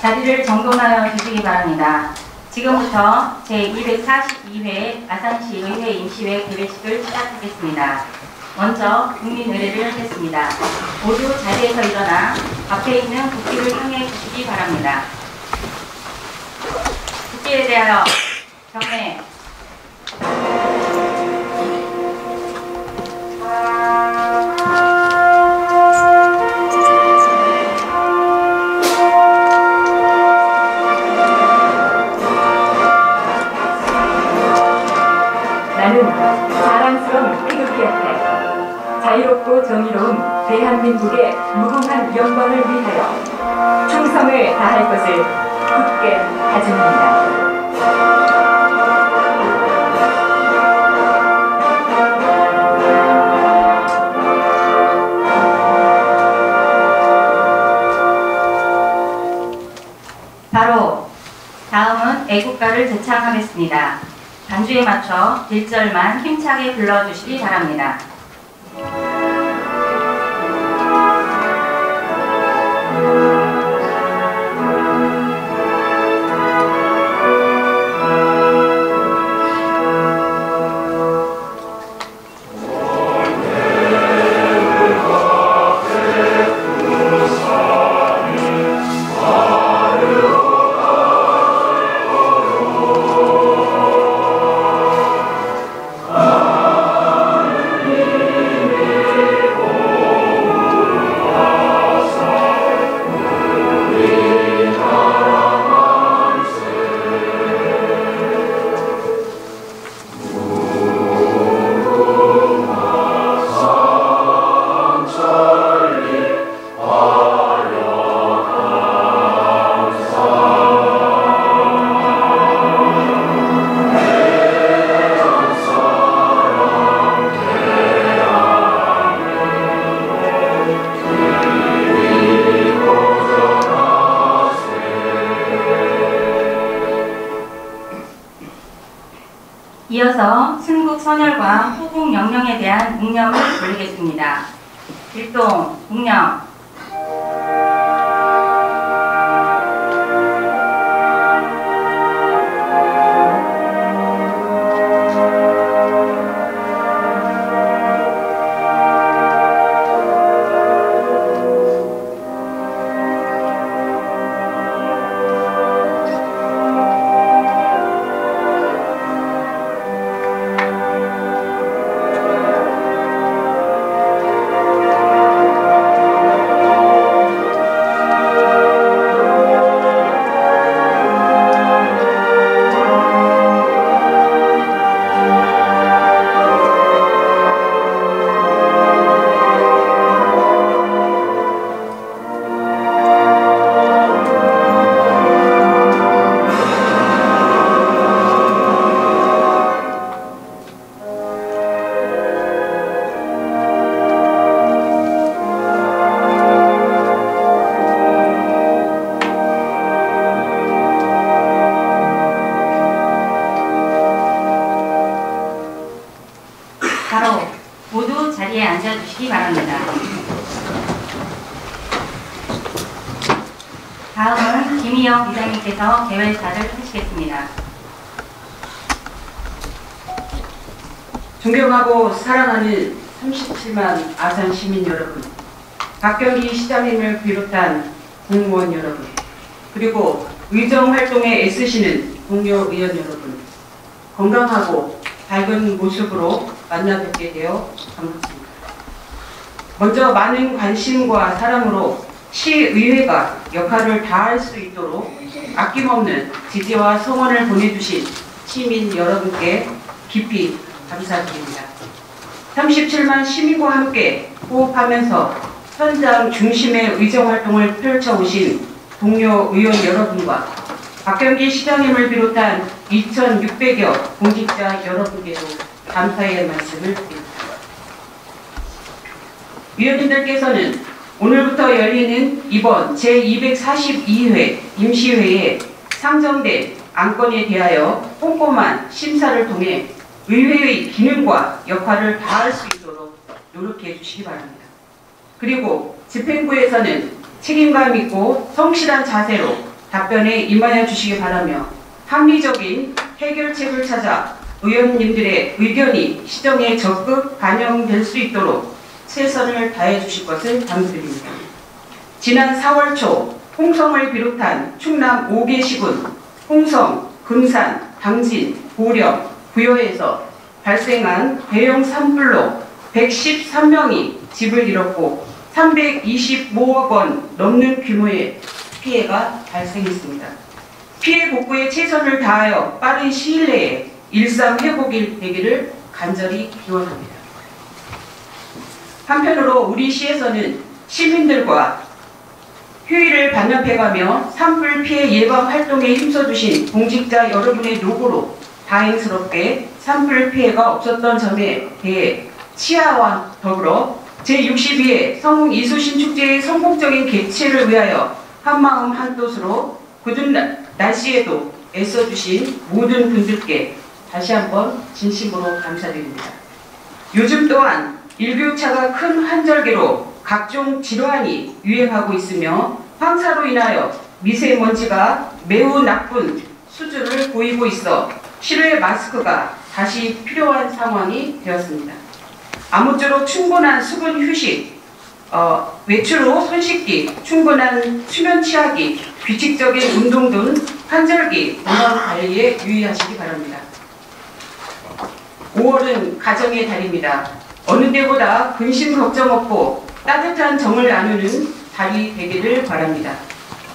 자리를 정돈하여 주시기 바랍니다. 지금부터 제242회 아산시 의회 임시회 개회식을 시작하겠습니다. 먼저 국민의례를 하겠습니다. 모두 자리에서 일어나 앞에 있는 국기를 향해 주시기 바랍니다. 국기에 대하여 경례. 나는 자랑스러운 태극기였다. 자유롭고 정의로운 대한민국의 무궁한 영광을 위하여 충성을 다할 것을 굳게 다짐합니다. 바로 다음은 애국가를 제창하겠습니다. 반주에 맞춰 1절만 힘차게 불러주시기 바랍니다. 이어서 순국 선열과 후국 영령에 대한 묵념을 올리겠습니다. 일동 묵념. 바로 모두 자리에 앉아주시기 바랍니다. 다음은 김희영 이사님께서 개회사를 하시겠습니다. 존경하고 사랑하는 37만 아산 시민 여러분, 박경기 시장님을 비롯한 공무원 여러분, 그리고 의정활동에 애쓰시는 동료 의원 여러분, 건강하고 밝은 모습으로 만나 뵙게 되어 반갑습니다. 먼저 많은 관심과 사랑으로 시의회가 역할을 다할 수 있도록 아낌없는 지지와 성원을 보내주신 시민 여러분께 깊이 감사드립니다. 37만 시민과 함께 호흡하면서 현장 중심의 의정활동을 펼쳐오신 동료 의원 여러분과 박경기 시장님을 비롯한 2,600여 공직자 여러분께도 감사의 말씀을 드립니다. 위원님들께서는 오늘부터 열리는 이번 제242회 임시회에 상정된 안건에 대하여 꼼꼼한 심사를 통해 의회의 기능과 역할을 다할 수 있도록 노력해 주시기 바랍니다. 그리고 집행부에서는 책임감 있고 성실한 자세로 답변에 임하여 주시기 바라며 합리적인 해결책을 찾아 의원님들의 의견이 시정에 적극 반영될 수 있도록 최선을 다해 주실 것을 당부드립니다. 지난 4월 초 홍성을 비롯한 충남 5개 시군 홍성, 금산, 당진, 보령, 부여에서 발생한 대형 산불로 113명이 집을 잃었고 325억 원 넘는 규모의 피해가 발생했습니다. 피해 복구에 최선을 다하여 빠른 시일 내에 일상 회복이 되기를 간절히 기원합니다. 한편으로 우리 시에서는 시민들과 휴일을 반납해가며 산불 피해 예방 활동에 힘써주신 공직자 여러분의 노고로 다행스럽게 산불 피해가 없었던 점에 대해 치아와 더불어 제62회 성웅 이수신 축제의 성공적인 개최를 위하여 한마음 한뜻으로 굳은 날씨에도 애써주신 모든 분들께 다시 한번 진심으로 감사드립니다. 요즘 또한 일교차가 큰 환절기로 각종 질환이 유행하고 있으며 황사로 인하여 미세먼지가 매우 나쁜 수준을 보이고 있어 실외 마스크가 다시 필요한 상황이 되었습니다. 아무쪼록 충분한 수분 휴식, 외출 후 손 씻기, 충분한 수면 취하기, 규칙적인 운동 등 환절기 건강 관리에 유의하시기 바랍니다. 5월은 가정의 달입니다. 어느 때보다 근심 걱정 없고 따뜻한 정을 나누는 달이 되기를 바랍니다.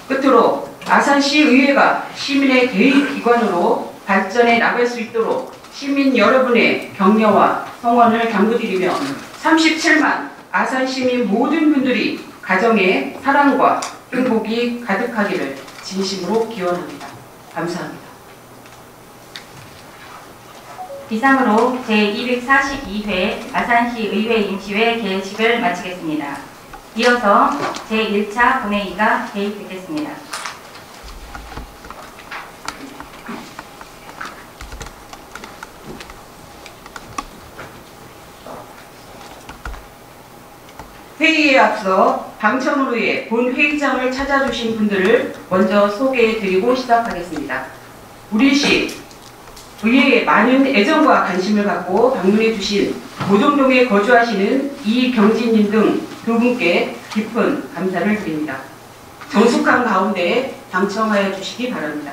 끝으로 아산시의회가 시민의 대의기관으로 발전해 나갈 수 있도록 시민 여러분의 격려와 성원을 당부드리며 37만 아산시민 모든 분들이 가정에 사랑과 행복이 가득하기를 진심으로 기원합니다. 감사합니다. 이상으로 제242회 아산시 의회 임시회 개식을 마치겠습니다. 이어서 제1차 본회의가 개입되겠습니다. 회의에 앞서 당첨을 위해 본 회의장을 찾아주신 분들을 먼저 소개해드리고 시작하겠습니다. 우리시 의회에 많은 애정과 관심을 갖고 방문해주신 모종동에 거주하시는 이경진님 등 두 분께 깊은 감사를 드립니다. 정숙한 가운데 당첨하여 주시기 바랍니다.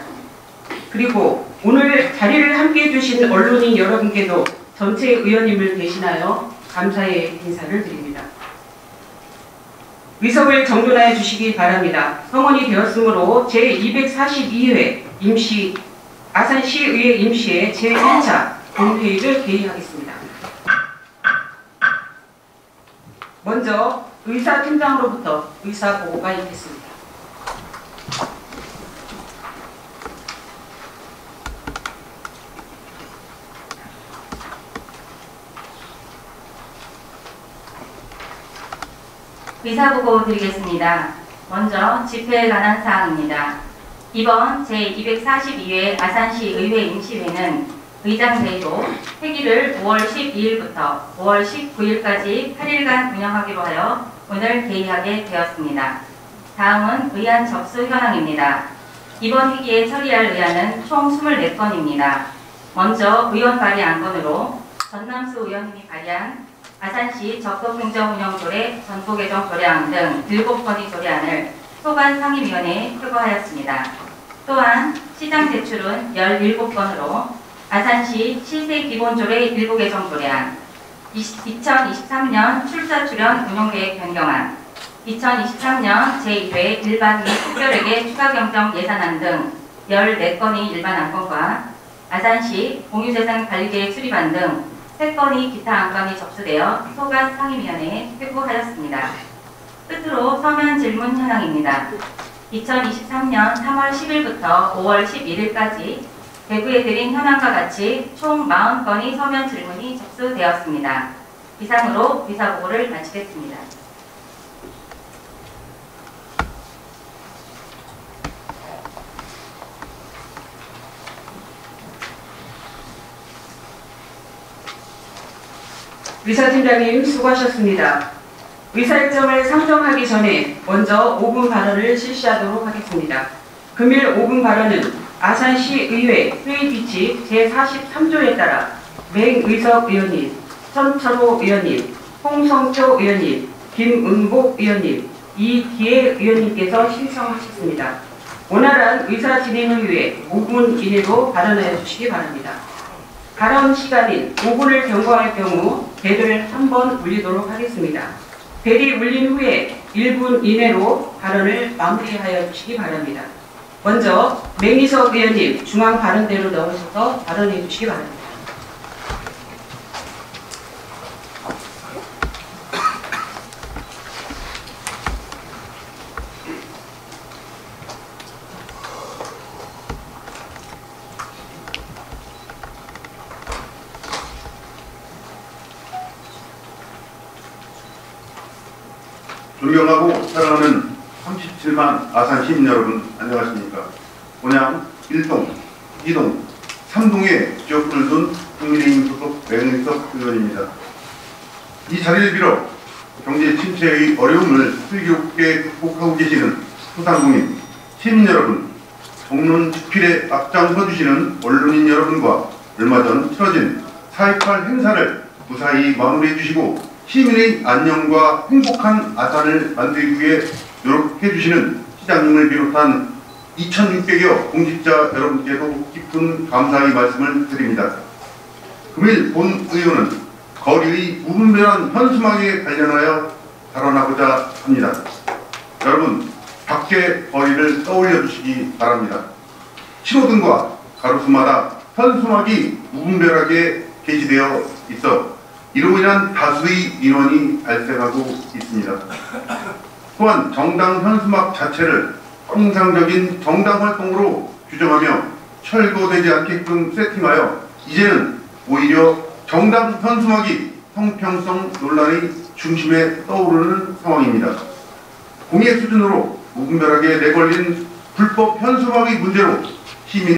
그리고 오늘 자리를 함께해 주신 언론인 여러분께도 전체 의원님을 대신하여 감사의 인사를 드립니다. 의석을 정돈하여 주시기 바랍니다. 성원이 되었으므로 제242회 아산시의회 임시회 제1차 본회의를 개의하겠습니다. 먼저 의사팀장으로부터 의사보고가 있겠습니다. 의사보고 드리겠습니다. 먼저 집회에 관한 사항입니다. 이번 제242회 아산시 의회 임시회는 의장대로 회기를 5월 12일부터 5월 19일까지 8일간 운영하기로 하여 오늘 개의하게 되었습니다. 다음은 의안 접수 현황입니다. 이번 회기에 처리할 의안은 총 24건입니다. 먼저 의원 발의 안건으로 전남수 의원님이 발의한 아산시 적극행정운영조례 전부개정 조례안 등 7건의 조례안을 소관 상임위원회에 표거하였습니다. 또한 시장 제출은 17건으로 아산시 시세기본조례 일부 개정 조례안, 2023년 출사 출연 운용계획 변경안, 2023년 제1회 일반 및 특별회계 추가 경정 예산안 등 14건의 일반 안건과 아산시 공유재산 관리계획 수립안 등 3건의 기타 안건이 접수되어 소관 상임위원회에 회부하였습니다. 끝으로 서면 질문 현황입니다. 2023년 3월 10일부터 5월 11일까지 대구에 드린 현황과 같이 총 40건의 서면 질문이 접수되었습니다. 이상으로 의사보고를 마치겠습니다. 의사팀장님 수고하셨습니다. 의사일정을 상정하기 전에 먼저 5분 발언을 실시하도록 하겠습니다. 금일 오분 발언은 아산시의회 회의 규칙 제43조에 따라 맹의석 의원님, 선철호 의원님, 홍성표 의원님, 김은복 의원님, 이기혜 의원님께서 신청하셨습니다. 원활한 의사 진행을 위해 5분 이내로 발언해 주시기 바랍니다. 발언 시간인 5분을 경과할 경우 벨을 한 번 울리도록 하겠습니다. 벨이 울린 후에 1분 이내로 발언을 마무리하여 주시기 바랍니다. 먼저 맹희석 의원님 중앙 발언대로 나오셔서 발언해 주시기 바랍니다. 존경하고 사랑하는 37만 아산 시민 여러분, 안녕하십니까. 본양 1동, 2동, 3동의 지역구를 둔 국민의힘 소속 맹의석 의원입니다. 이 자리를 빌어 경제 침체의 어려움을 슬기롭게 극복하고 계시는 소상공인, 시민 여러분, 정론 집필에 앞장서 주시는 언론인 여러분과 얼마 전 치러진 4.18 행사를 무사히 마무리해 주시고 시민의 안녕과 행복한 아산을 만들기 위해 노력해 주시는 시장님을 비롯한 2,600여 공직자 여러분께도 깊은 감사의 말씀을 드립니다. 금일 본 의원은 거리의 무분별한 현수막에 관련하여 발언하고자 합니다. 여러분, 밖에 거리를 떠올려 주시기 바랍니다. 신호등과 가로수마다 현수막이 무분별하게 게시되어 있어 이로 인한 다수의 민원이 발생하고 있습니다. 또한 정당 현수막 자체를 통상적인 정당 활동으로 규정하며 철거되지 않게끔 세팅하여 이제는 오히려 정당 현수막이 형평성 논란의 중심에 떠오르는 상황입니다. 공예 수준으로 무분별하게 내걸린 불법 현수막의 문제로 시민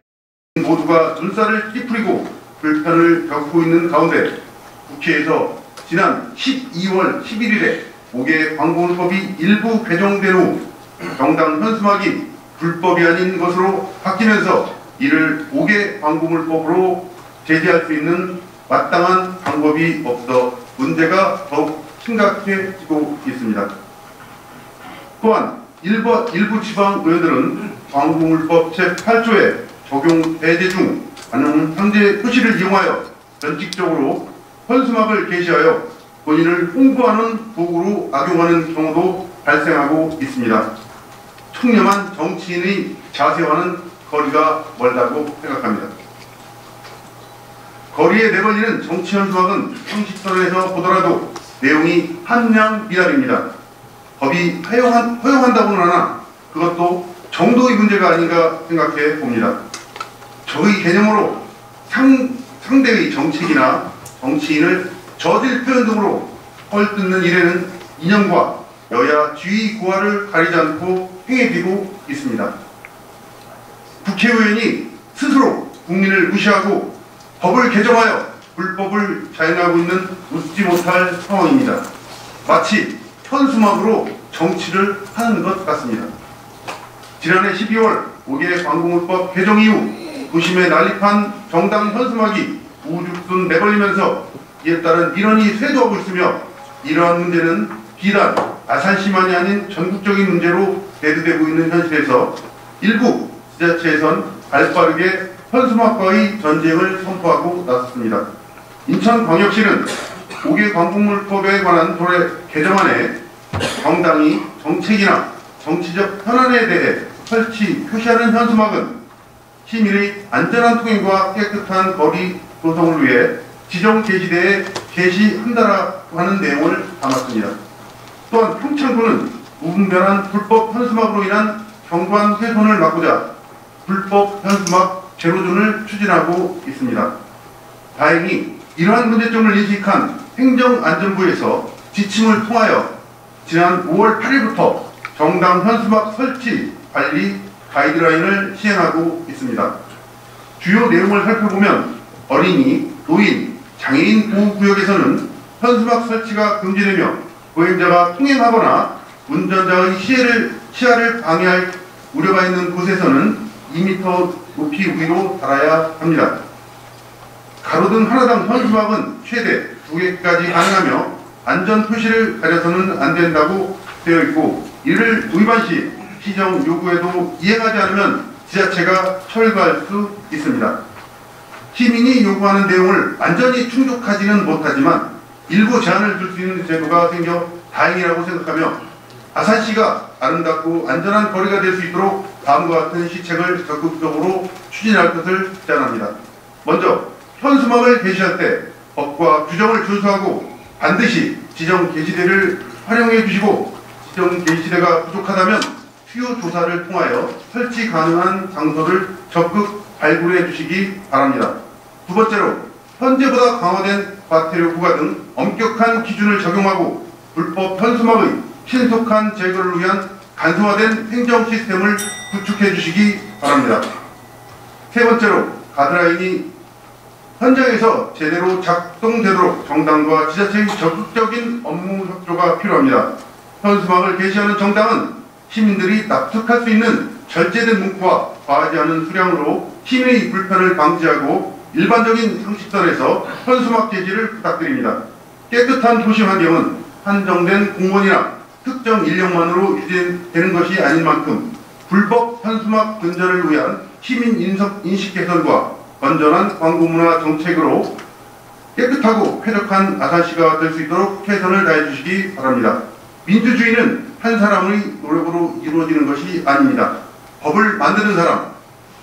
모두가 눈살을 찌푸리고 불편을 겪고 있는 가운데 국회에서 지난 12월 11일에 5개 광고물법이 일부 개정된 후 정당 현수막이 불법이 아닌 것으로 바뀌면서 이를 5개 광고물법으로 제재할 수 있는 마땅한 방법이 없어 문제가 더욱 심각해지고 있습니다. 또한 일부 지방 의원들은 광고물법 제8조의 적용 배제 중 관용 상제 표시를 이용하여 변칙적으로 현수막을 게시하여 본인을 홍보하는 도구로 악용하는 경우도 발생하고 있습니다. 청렴한 정치인의 자세와는 거리가 멀다고 생각합니다. 거리에 내걸리는 정치 현수막은 형식선에서 보더라도 내용이 한량 미달입니다. 법이 허용한다고는 하나 그것도 정도의 문제가 아닌가 생각해 봅니다. 저의 개념으로 상대의 정책이나 정치인을 저질 표현 등으로 헐뜯는 일에는 이념과 여야 지위 고하를 가리지 않고 행해지고 있습니다. 국회의원이 스스로 국민을 무시하고 법을 개정하여 불법을 자행하고 있는 웃지 못할 상황입니다. 마치 현수막으로 정치를 하는 것 같습니다. 지난해 12월 5개 광고물법 개정 이후 도심에 난립한 정당 현수막이 우죽순 내걸리면서 이에 따른 민원이 쇄도하고 있으며 이러한 문제는 비단 아산시만이 아닌 전국적인 문제로 대두되고 있는 현실에서 일부 지자체에선 발빠르게 현수막과의 전쟁을 선포하고 나섰습니다. 인천광역시는 5개 광고물법에 관한 도래 개정안에 정당이 정책이나 정치적 현안에 대해 표시하는 현수막은 시민의 안전한 통행과 깨끗한 거리 조성을 위해 지정 게시대에 게시한다라고 하는 내용을 담았습니다. 또한 평창구는 무분별한 불법 현수막으로 인한 경관 훼손을 막고자 불법 현수막 제로존을 추진하고 있습니다. 다행히 이러한 문제점을 인식한 행정안전부에서 지침을 통하여 지난 5월 8일부터 정당 현수막 설치 관리 가이드라인을 시행하고 있습니다. 주요 내용을 살펴보면 어린이, 노인, 장애인 보호구역에서는 현수막 설치가 금지되며 보행자가 통행하거나 운전자의 시야를 방해할 우려가 있는 곳에서는 2m 높이 위로 달아야 합니다. 가로등 하나당 현수막은 최대 2개까지 가능하며 안전 표시를 가려서는 안 된다고 되어 있고, 이를 위반 시 시정 요구에도 이행하지 않으면 지자체가 철거할 수 있습니다. 시민이 요구하는 내용을 완전히 충족하지는 못하지만 일부 제한을 줄 수 있는 제도가 생겨 다행이라고 생각하며 아산시가 아름답고 안전한 거리가 될 수 있도록 다음과 같은 시책을 적극적으로 추진할 것을 제안합니다. 먼저 현수막을 게시할 때 법과 규정을 준수하고 반드시 지정 게시대를 활용해 주시고, 지정 게시대가 부족하다면 수요 조사를 통하여 설치 가능한 장소를 적극 발굴해 주시기 바랍니다. 두 번째로, 현재보다 강화된 과태료 부과 등 엄격한 기준을 적용하고 불법 현수막의 신속한 제거를 위한 간소화된 행정 시스템을 구축해 주시기 바랍니다. 세 번째로, 가드라인이 현장에서 제대로 작동되도록 정당과 지자체의 적극적인 업무 협조가 필요합니다. 현수막을 게시하는 정당은 시민들이 납득할 수 있는 절제된 문구와 과하지 않은 수량으로 시민의 불편을 방지하고 일반적인 상식선에서 현수막 게시를 부탁드립니다. 깨끗한 도시 환경은 한정된 공무원이나 특정 인력만으로 유지되는 것이 아닌 만큼 불법 현수막 근절을 위한 시민 인식 개선과 건전한 광고문화 정책으로 깨끗하고 쾌적한 아산시가 될 수 있도록 최선을 다해 주시기 바랍니다. 민주주의는 한 사람의 노력으로 이루어지는 것이 아닙니다. 법을 만드는 사람,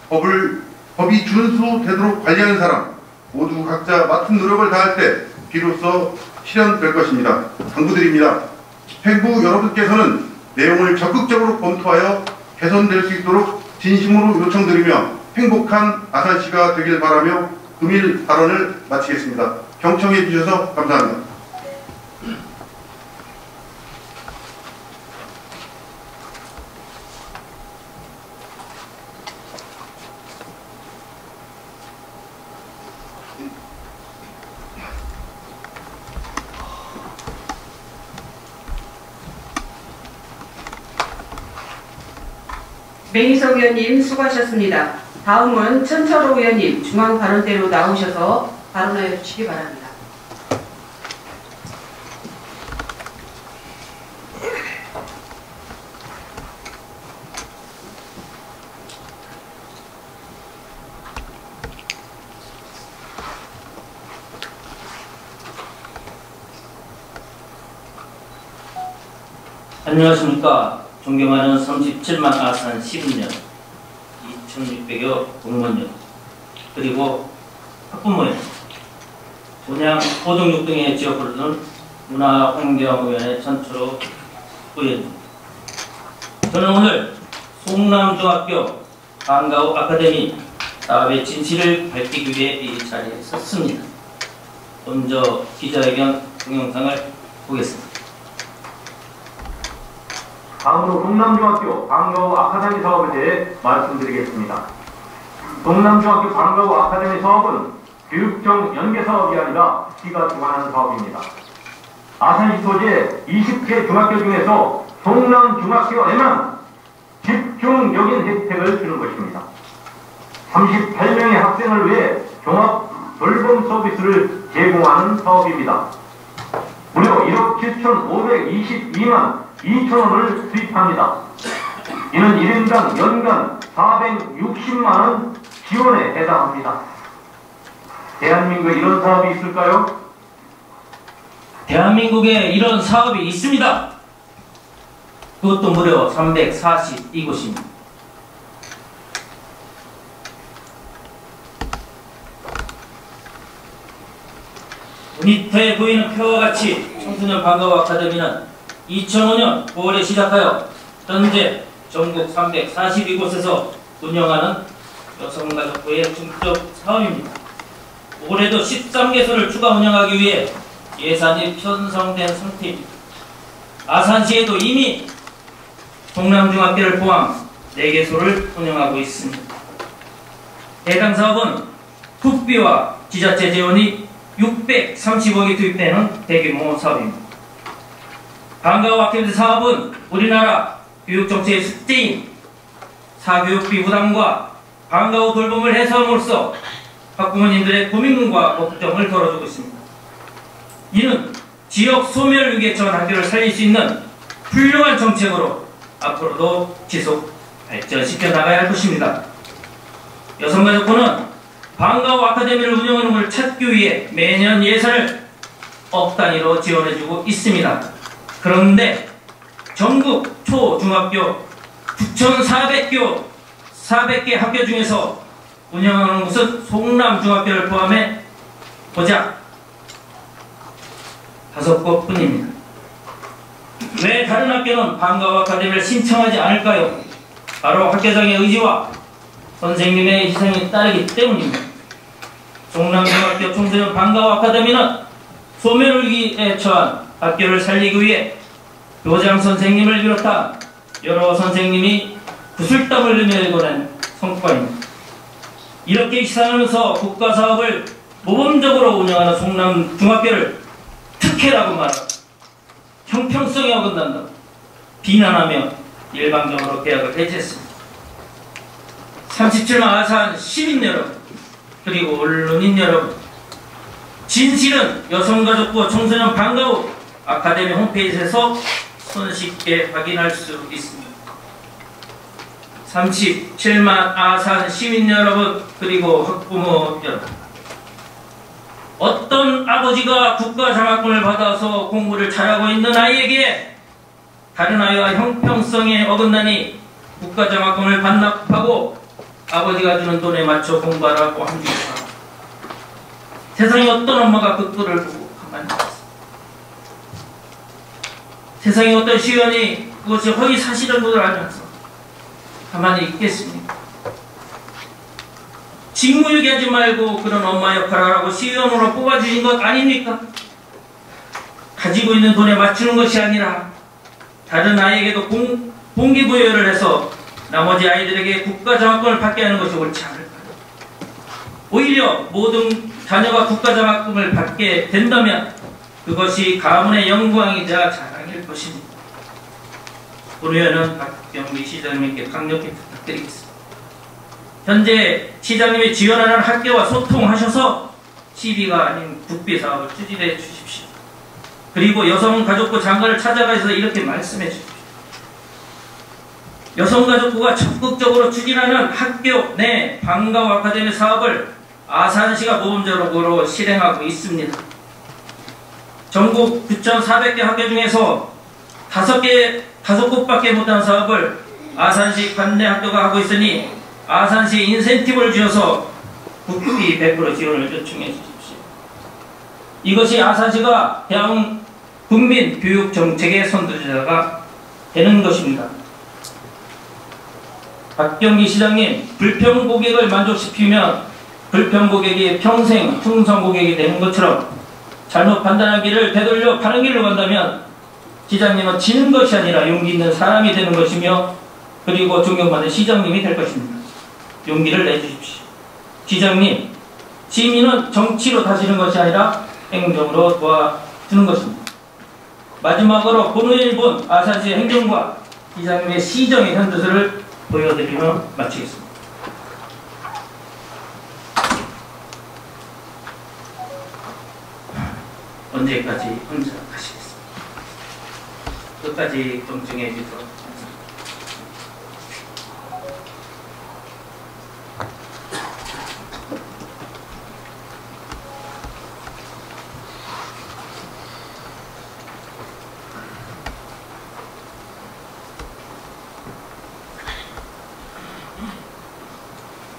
법이 준수되도록 관리하는 사람, 모두 각자 맡은 노력을 다할 때 비로소 실현될 것입니다. 당부드립니다. 집행부 여러분께서는 내용을 적극적으로 검토하여 개선될 수 있도록 진심으로 요청드리며 행복한 아산시가 되길 바라며 금일 발언을 마치겠습니다. 경청해 주셔서 감사합니다. 맹희석 의원님 수고하셨습니다. 다음은 천철호 의원님 중앙 발언대로 나오셔서 발언하여 주시기 바랍니다. 안녕하십니까. 존경하는 37만 아산 시민여, 2600여 공무원여, 그리고 학부모여, 분양 고등육 등의 지역구를 두는 문화환경위원회 천철호 의원입니다. 저는 오늘 송남중학교 방과후 아카데미 사업의 진실을 밝히기 위해 이 자리에 섰습니다. 먼저 기자회견 동영상을 보겠습니다. 다음으로 동남중학교 방과후 아카데미 사업에 대해 말씀드리겠습니다. 동남중학교 방과후 아카데미 사업은 교육청 연계사업이 아니라 시가 주관하는 사업입니다. 아산시 토지의 20개 중학교 중에서 동남중학교에만 집중적인 혜택을 주는 것입니다. 38명의 학생을 위해 종합 돌봄 서비스를 제공하는 사업입니다. 무려 1억 7,522만 2천원을 수입합니다. 이는 1인당 연간 460만원 지원에 해당합니다. 대한민국에 이런 사업이 있을까요? 대한민국에 이런 사업이 있습니다. 그것도 무려 342곳입니다. 밑에 보이는 표와 같이 청소년 방과후 아카데미는 2005년 9월에 시작하여 현재 전국 342곳에서 운영하는 여성가족부의 중점 사업입니다. 올해도 13개소를 추가 운영하기 위해 예산이 편성된 상태입니다. 아산시에도 이미 동남중학교를 포함 4개소를 운영하고 있습니다. 해당 사업은 국비와 지자체 재원이 630억이 투입되는 대규모 사업입니다. 방과후 아카데미 사업은 우리나라 교육정책의 숙제인 사교육비 부담과 방과 후 돌봄을 해소함으로써 학부모님들의 고민과 걱정을 덜어주고 있습니다. 이는 지역 소멸 위기에 처한 학교를 살릴 수 있는 훌륭한 정책으로 앞으로도 지속 발전시켜 나가야 할 것입니다. 여성가족부는 방과 후 아카데미를 운영하는 걸 찾기 위해 매년 예산을 억 단위로 지원해주고 있습니다. 그런데 전국 초, 중학교 9,400개 학교 중에서 운영하는 곳은 송남중학교를 포함해 고작 5곳뿐입니다. 왜 다른 학교는 방과 후 아카데미를 신청하지 않을까요? 바로 학교장의 의지와 선생님의 희생이 따르기 때문입니다. 송남중학교 청소년 방과 후 아카데미는 소멸위기에 처한 학교를 살리기 위해 교장 선생님을 비롯한 여러 선생님이 구슬땀을 흘리며 이뤄낸 성과입니다. 이렇게 시상하면서 국가사업을 모범적으로 운영하는 송남중학교를 특혜라고 말하고 형평성에 어긋난다고 비난하며 일방적으로 계약을 해제했습니다. 37만 아산 시민 여러분, 그리고 언론인 여러분, 진실은 여성가족부 청소년 방과 후 아카데미 홈페이지에서 손쉽게 확인할 수 있습니다. 37만 아산 시민 여러분, 그리고 학부모 여러분, 어떤 아버지가 국가장학금을 받아서 공부를 잘하고 있는 아이에게 다른 아이와 형평성에 어긋나니 국가장학금을 반납하고 아버지가 주는 돈에 맞춰 공부하라고 합니다. 세상에 어떤 엄마가 그 꼴을 보고 가만히 있습니다. 세상에 어떤 시의원이 그것이 허위 사실인 것을 알면서 가만히 있겠습니까? 직무유기하지 말고 그런 엄마 역할을 하라고 시의원으로 뽑아주신 것 아닙니까? 가지고 있는 돈에 맞추는 것이 아니라 다른 아이에게도 동기부여를 해서 나머지 아이들에게 국가장학금을 받게 하는 것이 옳지 않을까요? 오히려 모든 자녀가 국가장학금을 받게 된다면 그것이 가문의 영광이자 자랑일 것입니다. 본의원은 박경미 시장님께 강력히 부탁드리겠습니다. 현재 시장님이 지원하는 학교와 소통하셔서 시비가 아닌 국비 사업을 추진해 주십시오. 그리고 여성가족부 장관을 찾아가서 이렇게 말씀해 주십시오. 여성가족부가 적극적으로 추진하는 학교 내 방과 후 아카데미 사업을 아산시가 모범적으로 실행하고 있습니다. 전국 9,400개 학교 중에서 5곳밖에 못한 사업을 아산시 관내 학교가 하고 있으니 아산시 인센티브를 주어서 국비 100% 지원을 요청해 주십시오. 이것이 아산시가 대한 국민 교육 정책의 선두주자가 되는 것입니다. 박경기 시장님, 불평 고객을 만족시키면 불평 고객이 평생 충성 고객이 되는 것처럼 잘못 판단하기를 되돌려 바른 길로 간다면 시장님은 지는 것이 아니라 용기 있는 사람이 되는 것이며 그리고 존경받는 시장님이 될 것입니다. 용기를 내주십시오. 시장님, 시민은 정치로 다스리는 것이 아니라 행정으로 도와주는 것입니다. 마지막으로 본의원이 본 아산시 행정과 시장님의 시정의 현주소를 보여드리며 마치겠습니다. 언제까지 혼자 가시겠습니다. 끝까지 경청해 주도록 하겠습니다.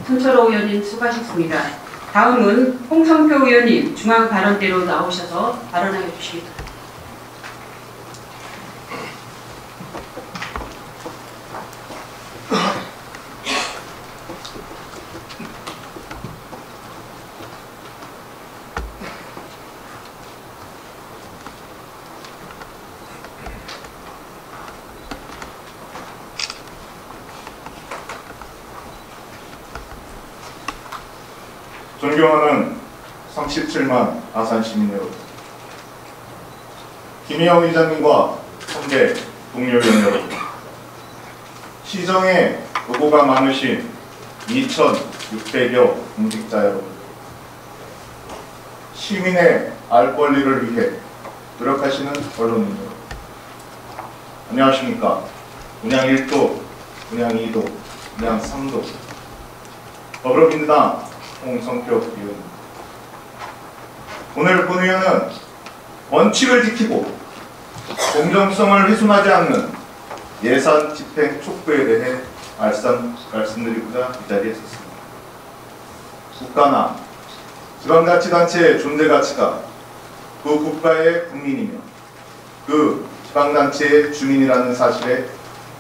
손철호 의원님 수고하셨습니다. 다음은 홍성표 의원님 중앙발언대로 나오셔서 발언하여 주시겠습니다. 존경하는 37만 아산 시민 여러분, 김혜영 의장님과 선배 동료 의원 여러분, 시정의 노고가 많으신 2,600여 공직자 여러분, 시민의 알 권리를 위해 노력하시는 언론인 여러분, 안녕하십니까. 운양 1도, 운양 2도, 운양 3도 더불어민주당 홍성표 의원입니다. 오늘 본 의원은 원칙을 지키고 공정성을 훼손하지 않는 예산 집행 촉구에 대해 말씀드리고자 이 자리에 섰습니다. 국가나 지방자치단체의 존재가치가 그 국가의 국민이며 그 지방단체의 주민이라는 사실에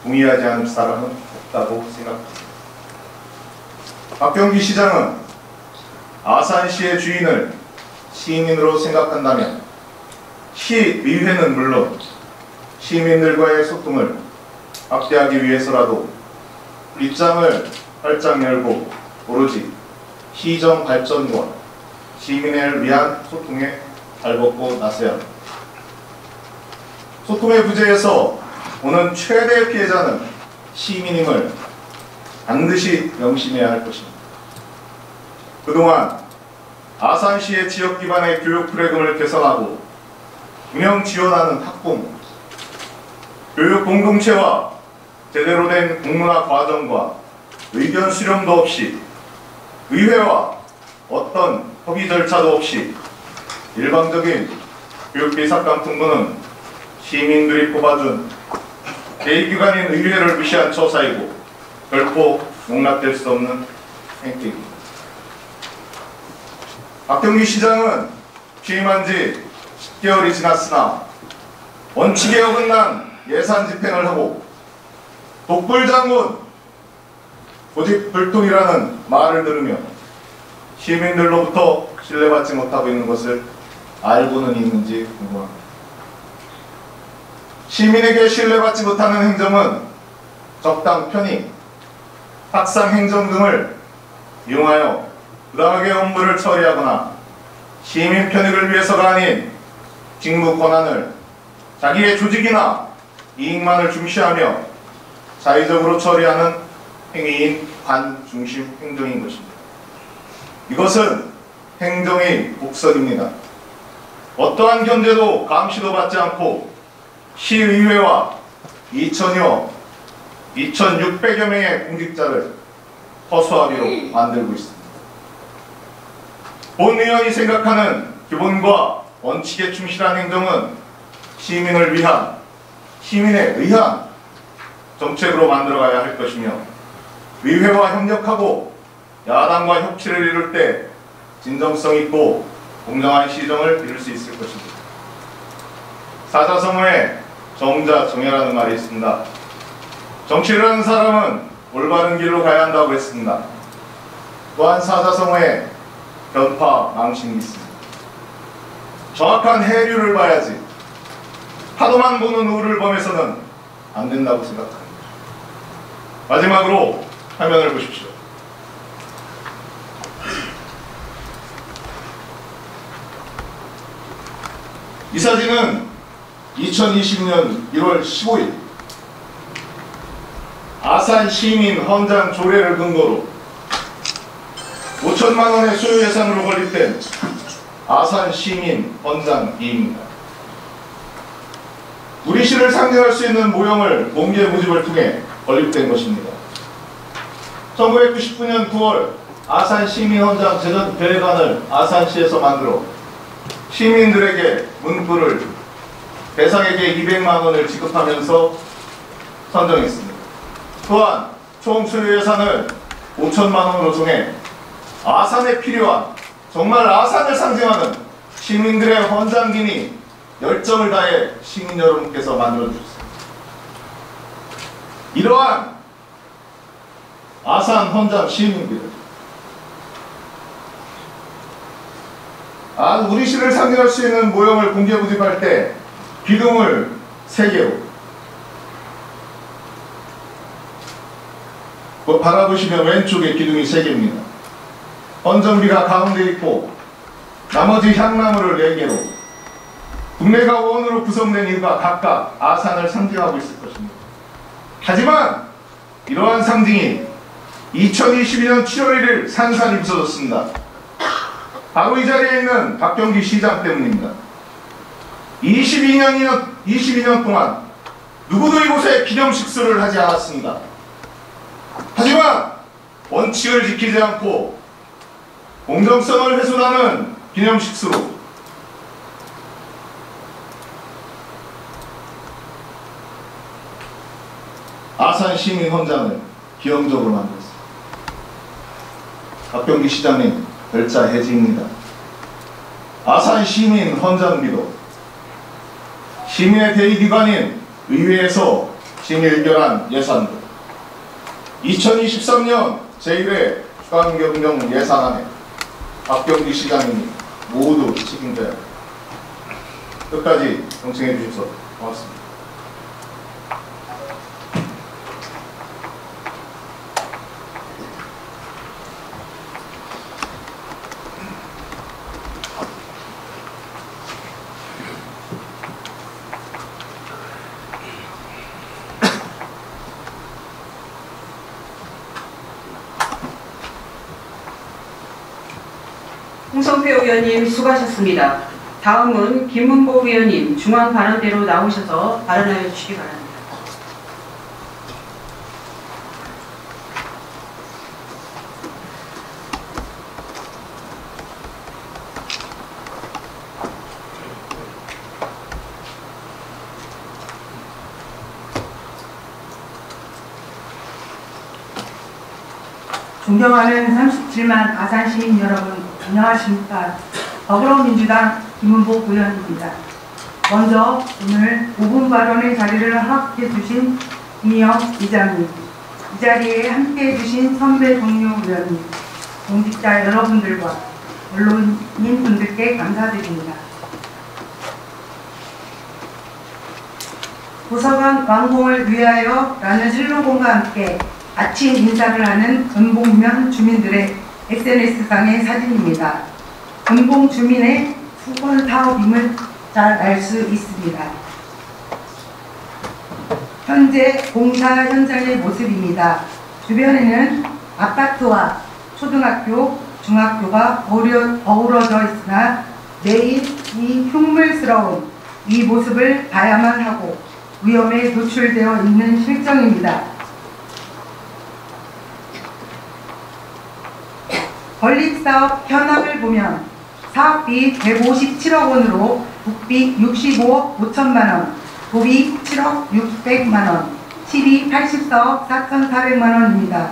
동의하지 않을 사람은 없다고 생각합니다. 박경기 시장은 아산시의 주인을 시민으로 생각한다면 시의회는 물론 시민들과의 소통을 확대하기 위해서라도 입장을 활짝 열고 오로지 시정 발전과 시민을 위한 소통에 발벗고 나서야 합니다. 소통의 부재에서 오는 최대 피해자는 시민임을 반드시 명심해야 할 것입니다. 그동안 아산시의 지역 기반의 교육 프로그램을 개선하고 운영 지원하는 학부모, 교육 공동체와 제대로 된 공론화 과정과 의견 수렴도 없이 의회와 어떤 협의 절차도 없이 일방적인 교육비 삭감 통보는 시민들이 뽑아준 제2기관인 의회를 무시한 처사이고 결코 용납될 수 없는 행태입니다. 박경기 시장은 취임한 지 10개월이 지났으나 원칙에 어긋난 예산 집행을 하고 독불장군, 고집불통이라는 말을 들으며 시민들로부터 신뢰받지 못하고 있는 것을 알고는 있는지 궁금합니다. 시민에게 신뢰받지 못하는 행정은 적당 편익, 확상 행정 등을 이용하여 부당하게 업무를 처리하거나 시민 편익을 위해서가 아닌 직무 권한을 자기의 조직이나 이익만을 중시하며 자의적으로 처리하는 행위인 관중심 행정인 것입니다. 이것은 행정의 곡선입니다. 어떠한 견제도 감시도 받지 않고 시의회와 2,600여 명의 공직자를 허수아비로 만들고 있습니다. 본 의원이 생각하는 기본과 원칙에 충실한 행정은 시민을 위한, 시민에 의한 정책으로 만들어가야 할 것이며 의회와 협력하고 야당과 협치를 이룰 때 진정성 있고 공정한 시정을 이룰 수 있을 것입니다. 사자성어에 정자정야라는 말이 있습니다. 정치를 하는 사람은 올바른 길로 가야 한다고 했습니다. 또한 사자성어에 변파 망신이 있습니다. 정확한 해류를 봐야지 파도만 보는 우를 범해서는 안 된다고 생각합니다. 마지막으로 화면을 보십시오. 이 사진은 2020년 1월 15일 아산 시민 헌장 조례를 근거로 5천만 원의 소요 예산으로 건립된 아산 시민 헌장기입니다. 우리 시를 상징할 수 있는 모형을 공개 모집을 통해 건립된 것입니다. 1999년 9월 아산 시민 헌장 제작 대회관을 아산시에서 만들어 시민들에게 문구를 대상에게 200만 원을 지급하면서 선정했습니다. 또한 총 소요 예산을 5천만 원으로 정해 아산에 필요한, 정말 아산을 상징하는 시민들의 헌장기니 열정을 다해 시민 여러분께서 만들어주셨습니다. 이러한 아산 헌장 시민들, 우리 시를 상징할 수 있는 모형을 공개 모집할 때 기둥을 3개로, 바라보시면 왼쪽에 기둥이 3개입니다. 헌정비가 가운데 있고 나머지 향나무를 4개로, 국내가 원으로 구성된 이유가 각각 아산을 상징하고 있을 것입니다. 하지만 이러한 상징이 2022년 7월 1일 산산이 부서졌습니다. 바로 이 자리에 있는 박경기 시장 때문입니다. 22년 동안 누구도 이곳에 기념식수를 하지 않았습니다. 하지만 원칙을 지키지 않고 공정성을 훼손하는 기념식수로 아산 시민 헌장을 기형적으로 만들었습니다. 박경기 시장님 별자 해지입니다. 아산 시민 헌장비도 시민의 대의기관인 의회에서 심의의결한 예산도 2023년 제1회 주간경정 예산안에 박경기 시장님이 모두 책임져야 끝까지 경청해 주셔서 고맙습니다. 홍성표 의원님 수고하셨습니다. 다음은 김문보 의원님 중앙발언대로 나오셔서 발언하여 주시기 바랍니다. 존경하는 37만 아산 시민 여러분, 안녕하십니까. 더불어민주당 김문보 의원입니다. 먼저 오늘 5분 발언의 자리를 허락해 주신 이영 이장님, 이 자리에 함께 해주신 선배 동료 의원님, 공직자 여러분들과 언론인 분들께 감사드립니다. 도서관 완공을 위하여 라는 슬로건과 함께 아침 인사를 하는 은봉면 주민들의 SNS상의 사진입니다. 은봉 주민의 수건 사업임을 잘 알 수 있습니다. 현재 공사 현장의 모습입니다. 주변에는 아파트와 초등학교, 중학교가 어우러져 있으나 매일 이 흉물스러운 이 모습을 봐야만 하고 위험에 노출되어 있는 실정입니다. 건립사업 현황을 보면 사업비 157억 원으로 국비 65억 5천만 원, 도비 7억 600만 원, 시비 84억 4,400만 원입니다.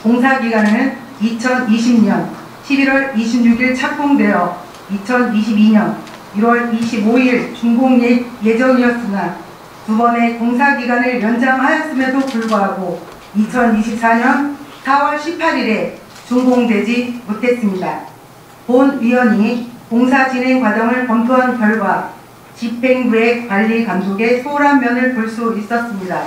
공사기간은 2020년 11월 26일 착공되어 2022년 1월 25일 준공 예정이었으나 두 번의 공사기간을 연장하였음에도 불구하고 2024년 4월 18일에 준공되지 못했습니다. 본 위원이 공사 진행 과정을 검토한 결과 집행부의 관리 감독의 소홀한 면을 볼 수 있었습니다.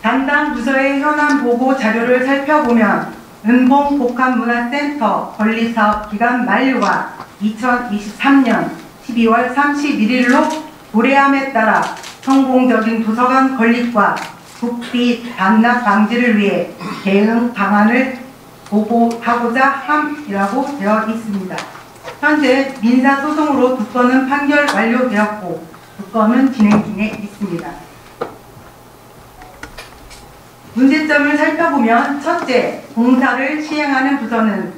담당 부서의 현안 보고 자료를 살펴보면 은봉복합문화센터 건립사업 기간 만료가 2023년 12월 31일로 도래함에 따라 성공적인 도서관 건립과 국비 반납 방지를 위해 대응 방안을 보고하고자 함이라고 되어 있습니다. 현재 민사소송으로 2건은 판결 완료되었고 2건은 진행 중에 있습니다. 문제점을 살펴보면 첫째, 공사를 시행하는 부서는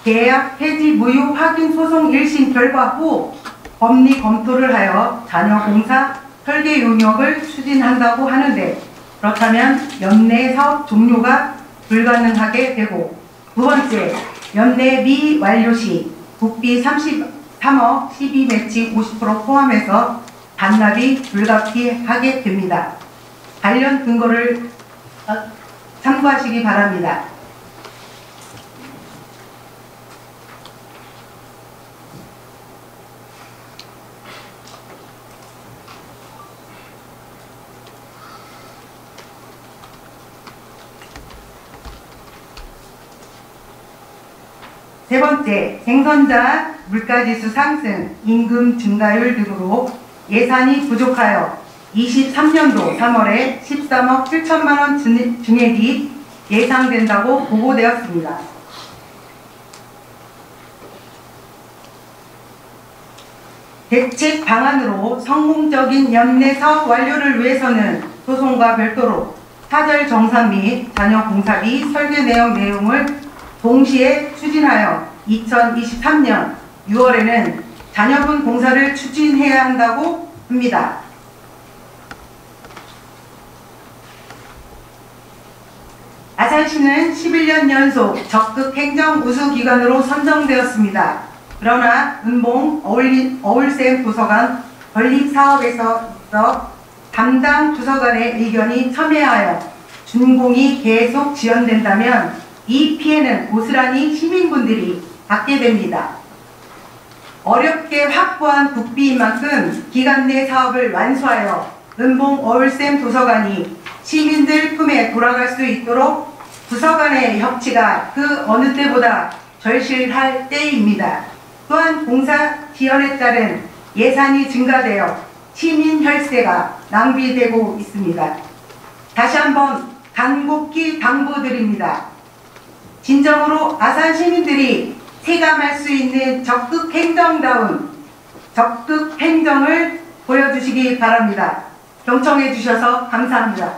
계약 해지 무효 확인 소송 1심 결과 후 법리 검토를 하여 잔여 공사 설계 용역을 추진한다고 하는데 그렇다면 연내 사업 종료가 불가능하게 되고 두 번째, 연내 미완료 시 국비 33억 12매치 50% 포함해서 반납이 불가피하게 됩니다. 관련 근거를 참고하시기 바랍니다. 세 번째, 생선자 물가지수 상승, 임금 증가율 등으로 예산이 부족하여 23년도 3월에 13억 7천만 원 증액이 예상된다고 보고되었습니다. 대책 방안으로 성공적인 연내 사업 완료를 위해서는 소송과 별도로 사절 정산 및 자녀 공사비 설계 내용을 동시에 추진하여 2023년 6월에는 자녀분 공사를 추진해야 한다고 합니다. 아산시는 11년 연속 적극 행정 우수기관으로 선정되었습니다. 그러나 은봉 어울샘 도서관 건립 사업에서 담당 부서관의 의견이 첨예하여 준공이 계속 지연된다면 이 피해는 고스란히 시민분들이 받게 됩니다. 어렵게 확보한 국비인 만큼 기간 내 사업을 완수하여 은봉 어울샘 도서관이 시민들 품에 돌아갈 수 있도록 부서간의 협치가 그 어느 때보다 절실할 때입니다. 또한 공사 지연에 따른 예산이 증가되어 시민 혈세가 낭비되고 있습니다. 다시 한번 간곡히 당부드립니다. 진정으로 아산 시민들이 체감할 수 있는 적극 행정다운 적극 행정을 보여주시기 바랍니다. 경청해 주셔서 감사합니다.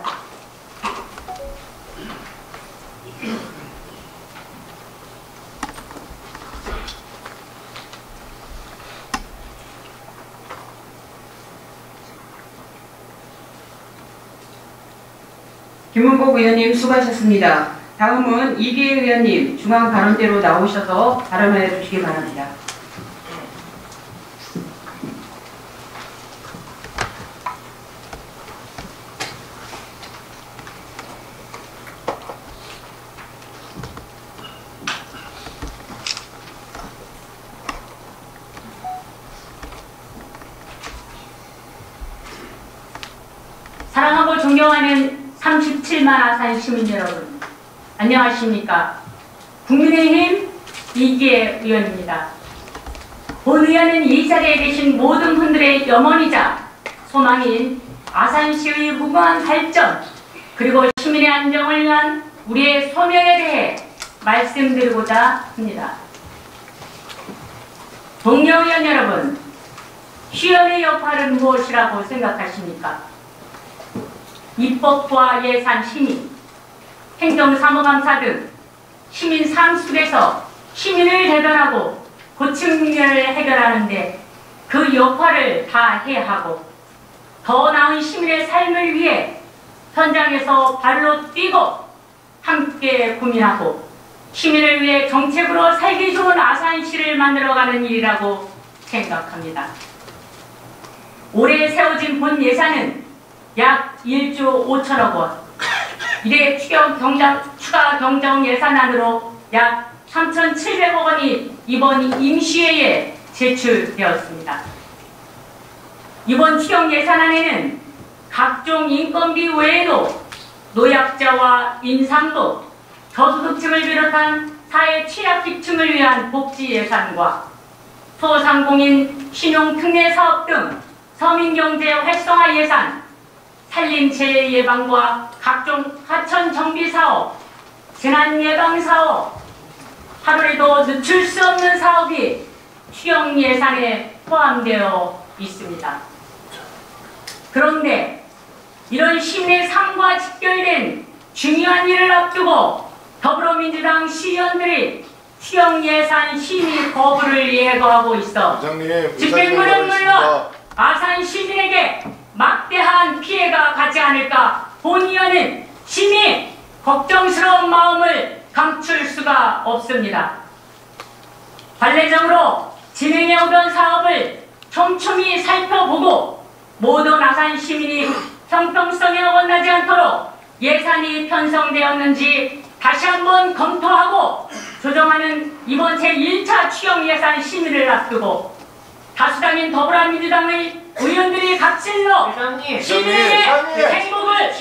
김은복 의원님 수고하셨습니다. 다음은 이기혜 의원님 중앙발언대로 나오셔서 발언해 주시기 바랍니다. 사랑하고 존경하는 37만 아산 시민 여러분, 안녕하십니까? 국민의힘 이기혜 의원입니다. 본 의원은 이 자리에 계신 모든 분들의 염원이자 소망인 아산시의 무궁한 발전 그리고 시민의 안정을 위한 우리의 소명에 대해 말씀드리고자 합니다. 동료 의원 여러분, 시의원의 역할은 무엇이라고 생각하십니까? 입법과 예산 심의, 행정사무감사 등 시민 삶 속에서 시민을 대변하고 고충을 해결하는데 그 역할을 다 해야 하고 더 나은 시민의 삶을 위해 현장에서 발로 뛰고 함께 고민하고 시민을 위해 정책으로 살기 좋은 아산시를 만들어가는 일이라고 생각합니다. 올해 세워진 본 예산은 약 1조 5천억 원, 이래 추가 경정 예산안으로 약 3,700억 원이 이번 임시회에 제출되었습니다. 이번 추경 예산안에는 각종 인건비 외에도 노약자와 임산부, 저소득층을 비롯한 사회 취약계층을 위한 복지 예산과 소상공인 신용특례사업 등 서민경제 활성화 예산, 산림재해 예방과 각종 하천 정비 사업, 재난 예방 사업, 하루에도 늦출 수 없는 사업이 추경 예산에 포함되어 있습니다. 그런데 이런 시민의 삶과 직결된 중요한 일을 앞두고 더불어민주당 시의원들이 추경 예산 심의 거부를 예고하고 있어 집행부는 물론 아산 시민에게 막대한 피해가 가지 않을까 본 의원은 심히 걱정스러운 마음을 감출 수가 없습니다. 관례적으로 진행해오던 사업을 촘촘히 살펴보고 모든 아산 시민이 형평성에 어긋나지 않도록 예산이 편성되었는지 다시 한번 검토하고 조정하는 이번 제1차 추경 예산 심의를 앞두고 다수당인 더불어민주당의 의원들이 갑질로 시민의 행복을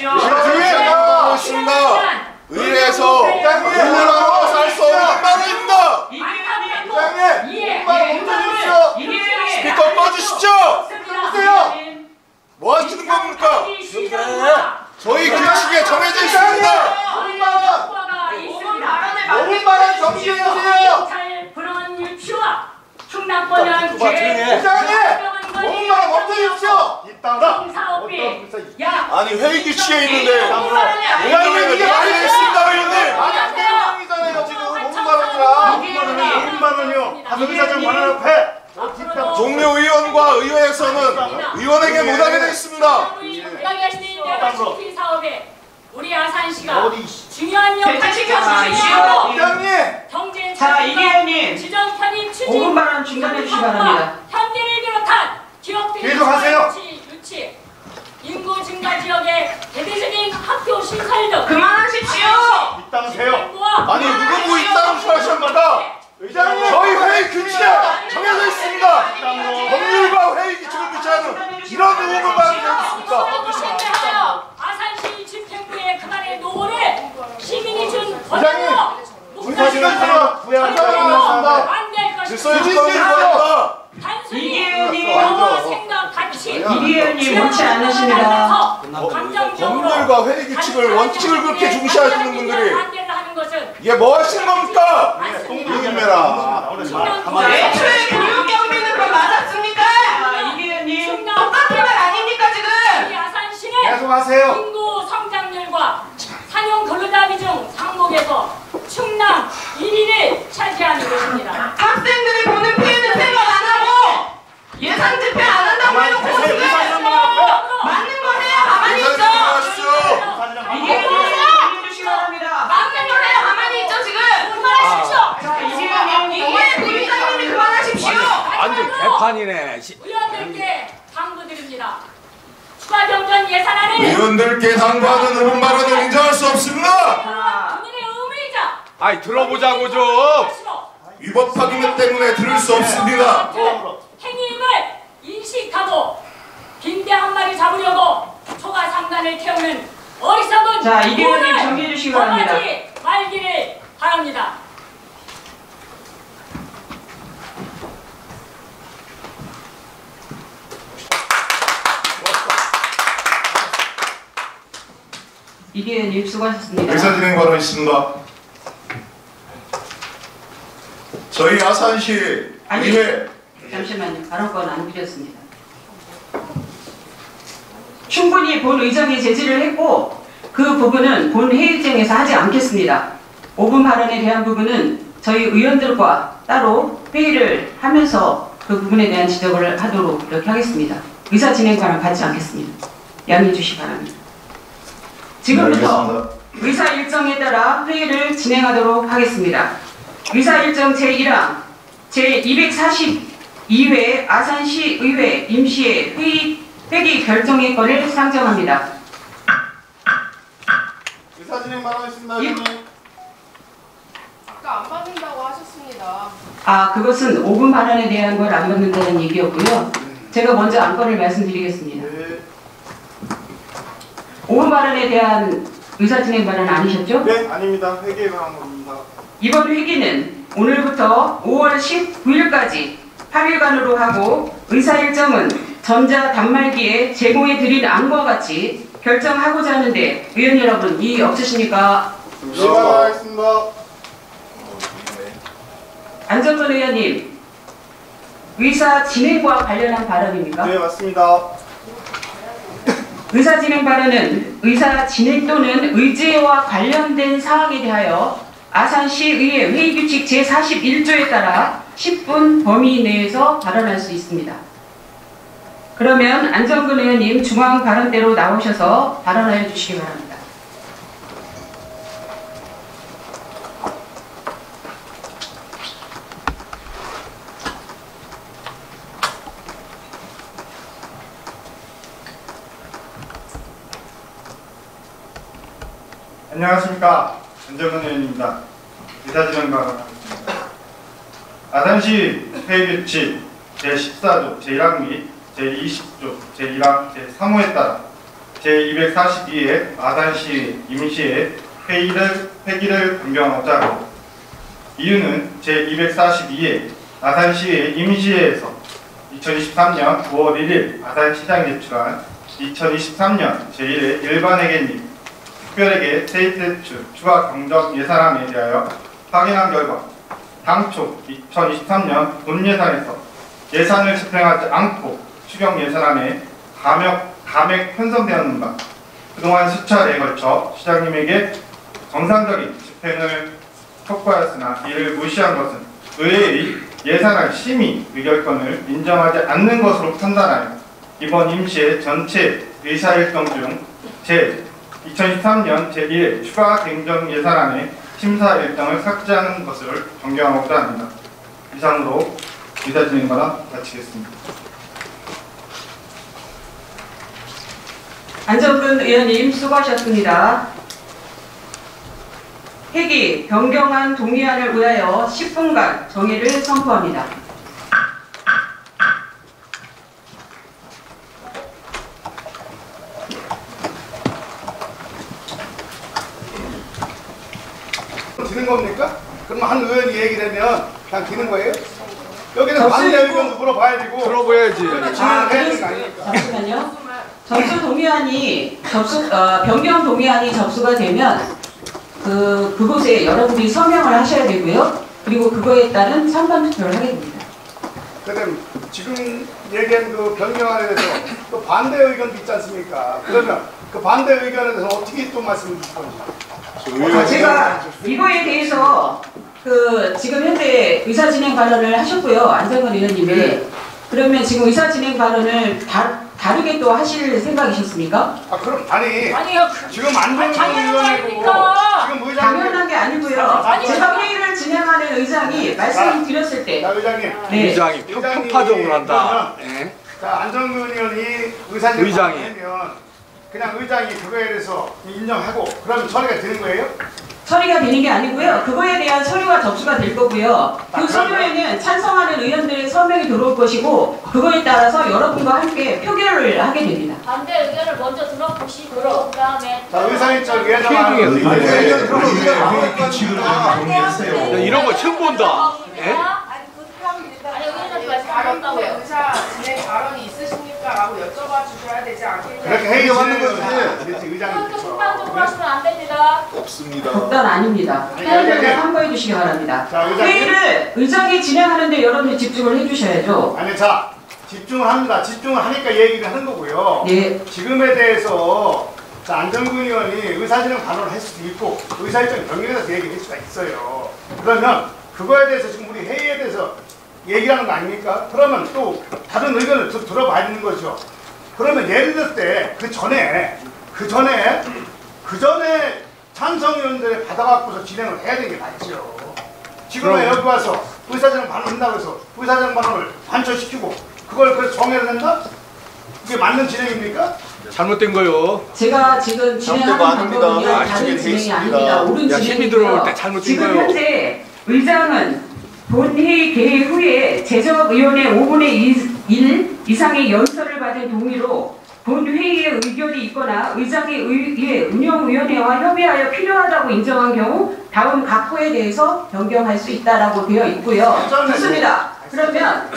의회에서 누구라도 살 수 없는 말입니다. 스피커 꺼주십시오. 뭐 하시는 겁니까? 회장님! 5분만 멈춰주십시오! 사업비. 야, 아니 회의 규칙에 있는데 의원님, 이게 말이 되겠습니까 의원님? 아니 안 돼요. 지금 5분만 원이라 5분만 원이요. 하소비자정 관할협회 종료 의원과 의회에서는 의원에게 못하게 되어 있습니다. 건강하시는 시티 사업에 우리 아산시가 중요한 역할을 지켜주십시오. 하시고 경제 자, 이기현님, 지정 편입 추진 5분 발언 중단해 주시기 바랍니다. 현대를 비롯한 기업들의 계속하세요. 유치, 인구 증가 지역의 대대적인 학교 시설 등 그만하십시오. 입당하세요. 아니 누구 뭐 입당을 하십니까? 의장님 저희 회의 규칙에 정해져 있습니다. 법률과 회의 규칙을 규칙하는 이런 의원을 말씀해주십니까? 하여 아산시 집행부의 그만의 노고를 시민이 준 의장님, 묵살시키는 안될 질서의 것입니다. 주권을 구합니다. 단순히 이기현님. 영어 생각 가치 이기현님 옳지 않으십니다. 법률과 회의 규칙을 원칙을 그렇게 중시하시는 분들이 하는 것은 이게 뭐 하시는 겁니까? 이기매라. 애초에 교육경비는 맞았습니까? 이기현님 똑같은 말 아닙니까 지금? 우리 아산시는 계속하세요. 인구 성장률과 상용 근로자 비중 상목에서 충남 1위를 차지하는 것입니다. 학생들이 보는 피해는 생각 안 하고 예산 집행 안 한다고 해놓고 지금 맞는 거세요? 가만히 있어. 이기현님 해주시기 바랍니다. 맞는 거세요? 가만히 있죠 지금. 그만하십시오. 이기현 부의장님이 그만하십시오. 완전 개판이네. 의원들께 당부드립니다. 추가 경전 예산안을 의원들께 당부하는 의원 발언을 인정할 수 없습니다. 국민의 의무이자 아이 들어보자고 좀. 위법하기 때문에 들을 수 없습니다. 행위임을 인식하고 빈대 한 마리 잡으려고 초과 상단을 태우는 어리석은 자, 이기현님 모든 정리해 주시기 바랍니다. 범하지 말기를 바랍니다. 이기현님 수고하셨습니다. 의사진행 발언 있습니다. 저희 아산시 아니. 의회 잠시만요. 발언권 안 드렸습니다. 충분히 본 의정이 제지를 했고 그 부분은 본 회의장에서 하지 않겠습니다. 5분 발언에 대한 부분은 저희 의원들과 따로 회의를 하면서 그 부분에 대한 지적을 하도록 이렇게 하겠습니다. 의사 진행 발언 받지 않겠습니다. 양해해 주시기 바랍니다. 지금부터 의사 일정에 따라 회의를 진행하도록 하겠습니다. 의사 일정 제1항 제242회 아산시 의회 임시회 회기 결정의 건을 상정합니다. 의사진행 발언 있습니다. 아까 안 받는다고 하셨습니다. 아, 그것은 5분 발언에 대한 걸 안 받는다는 얘기였고요. 제가 먼저 안건을 말씀드리겠습니다. 5분 발언에 대한 의사진행 발언 아니셨죠? 네, 아닙니다. 회계에 관한 겁니다. 이번 회기는 오늘부터 5월 19일까지 8일간으로 하고 의사 일정은 전자 단말기에 제공해드린 안과 같이 결정하고자 하는데 의원 여러분 이의 없으십니까? 시간하겠습니다. 안정근 의원님, 의사 진행과 관련한 발언입니까? 네, 맞습니다. 의사 진행 발언은 의사 진행 또는 의제와 관련된 사항에 대하여 아산시의회 회의규칙 제41조에 따라 10분 범위 내에서 발언할 수 있습니다. 그러면 안정근 의원님 중앙 발언대로 나오셔서 발언하여 주시기 바랍니다. 안녕하십니까. 안정근 의원입니다. 의사진행 발언하겠습니다. 아산시 회의규칙 제14조 제1항 및 제20조 제1항 제3호에 따라 제242회 아산시 임시회 회기를 변경하고자 하고 이유는 제242회 아산시의 임시회에서 2023년 9월 1일 아산시장이 제출한 2023년 제1회 일반회계님 특별회계 세입대출 추가 경정 예산안에 대하여 확인한 결과 당초 2023년 본 예산에서 예산을 집행하지 않고 추경 예산안에 감액 편성되었는 바 그동안 수차례에 걸쳐 시장님에게 정상적인 집행을 촉구하였으나 이를 무시한 것은 의회의 예산안 심의 의결권을 인정하지 않는 것으로 판단하여 이번 임시의 전체 의사일정 중 2013년 제1회 추가 경정 예산안의 심사 일정을 삭제하는 것을 정경하고자 합니다. 이상으로 의사 진행 발언 마치겠습니다. 안정근 의원님 수고하셨습니다. 회기 변경안 동의안을 위하여 10분간 정회를 선포합니다. 되는 겁니까? 그럼 한 의원이 얘기를 하면 그냥 되는 거예요? 여기는 반대 의견도 물어봐야 되고 들어봐야지. 잠시만요. 접수 동의안이 변경 동의안이 접수가 되면 그곳에 여러분들이 서명을 하셔야 되고요. 그리고 그거에 따른 찬반 투표를 하게 됩니다. 그다음 지금 얘기한 그 변경안에 대해서 또 반대 의견도 있지 않습니까? 그러면 그 반대 의견에 대해서 어떻게 또 말씀을 주실 건지. 제가 이거에 대해서 지금 현재 의사진행 발언을 하셨고요. 안정근 의원님이. 그러면 지금 의사진행 발언을 다르게 또 하실 생각이셨습니까? 그럼 아니요. 지금 안정근 의원이고 지금 의장님 당연한 게 아니고요. 제가 회의를 진행하는 의장이 말씀드렸을 때 의장님 의장이 편파적으로 한다. 자, 안정근 의원이 의사진행 발언하면 그냥 의장이 그거에 대해서 인정하고 그러면 처리가 되는 거예요? 처리가 되는 게 아니고요. 그거에 대한 서류가 접수가 될 거고요. 그 서류에는 찬성하는 의원들의 서명이 들어올 것이고 그거에 따라서 여러분과 함께 표결을 하게 됩니다. 반대 의견을 먼저 들어보시고 그다음에 자, 의사일정 이런 거 처음 본다. 발언에 의사 진행 발언이 있으십니까? 라고 여쭤봐 주셔야 되지 않겠냐. 그렇게 회의가 맞는 거지. 그렇게 극단적으로 하시면 안 됩니다. 없습니다. 극단 아닙니다. 회의를 참고해 주시기 바랍니다. 회의를 의장이 진행하는데 여러분이 집중을 해 주셔야죠. 아니, 자, 집중을 합니다. 집중을 하니까 얘기를 하는 거고요. 네. 지금에 대해서 안정근 의원이 의사진행 발언을 할 수도 있고 의사일정 변경에 대해서 얘기를 할 수가 있어요. 그러면 그거에 대해서 지금 우리 회의에 대해서 얘기하는 거 아닙니까? 그러면 또 다른 의견을 들어봐야 되는 거죠. 그러면 예를 들 때 그 전에 찬성위원들이 받아갖고서 진행을 해야 되는 게 맞죠. 지금은 여기 와서 의사진행 발언한다고 해서 의사진행 발언을 반초시키고 그걸 그래서 정해야 된다? 그게 맞는 진행입니까? 잘못된 거요. 제가 지금 진행하는 방법은요. 다른 진행이 아닙니다. 옳은 진행이고요. 지금 현재 의장은 본회의 개회 후에 제적의원의 5분의 1 이상의 연설을 받은 동의로 본회의에 의결이 있거나 의장에 의해 운영위원회와 협의하여 필요하다고 인정한 경우 다음 각 호에 대해서 변경할 수 있다라고 되어 있고요. 좋습니다. 그러면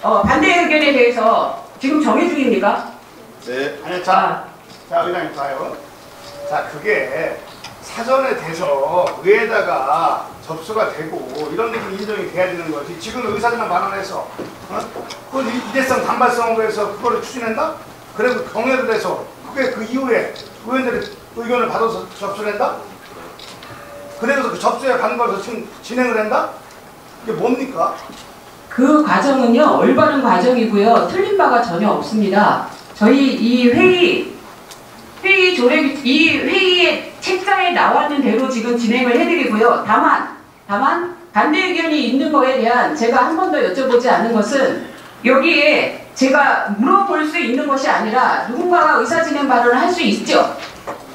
반대 의견에 대해서 지금 정해 중입니까? 네. 아니, 자, 의장님 봐요. 자, 그게 사전에 돼서 의회에다가 접수가 되고 이런 게 인정이 돼야 되는 거지. 지금 의사진행 발언해서 그건 이대성 단발성으로 해서 그거를 추진한다? 그리고 경례를 해서 그게 그 이후에 의원들의 의견을 받아서 접수를 한다? 그래서 그 접수에 가는 걸 지금 진행을 한다? 이게 뭡니까? 그 과정은요 올바른 과정이고요 틀린 바가 전혀 없습니다. 저희 이 회의의 책자에 나왔는 대로 지금 진행을 해드리고요. 다만 반대 의견이 있는 거에 대한 제가 한 번 더 여쭤보지 않은 것은 여기에 제가 물어볼 수 있는 것이 아니라 누군가가 의사진행 발언을 할 수 있죠.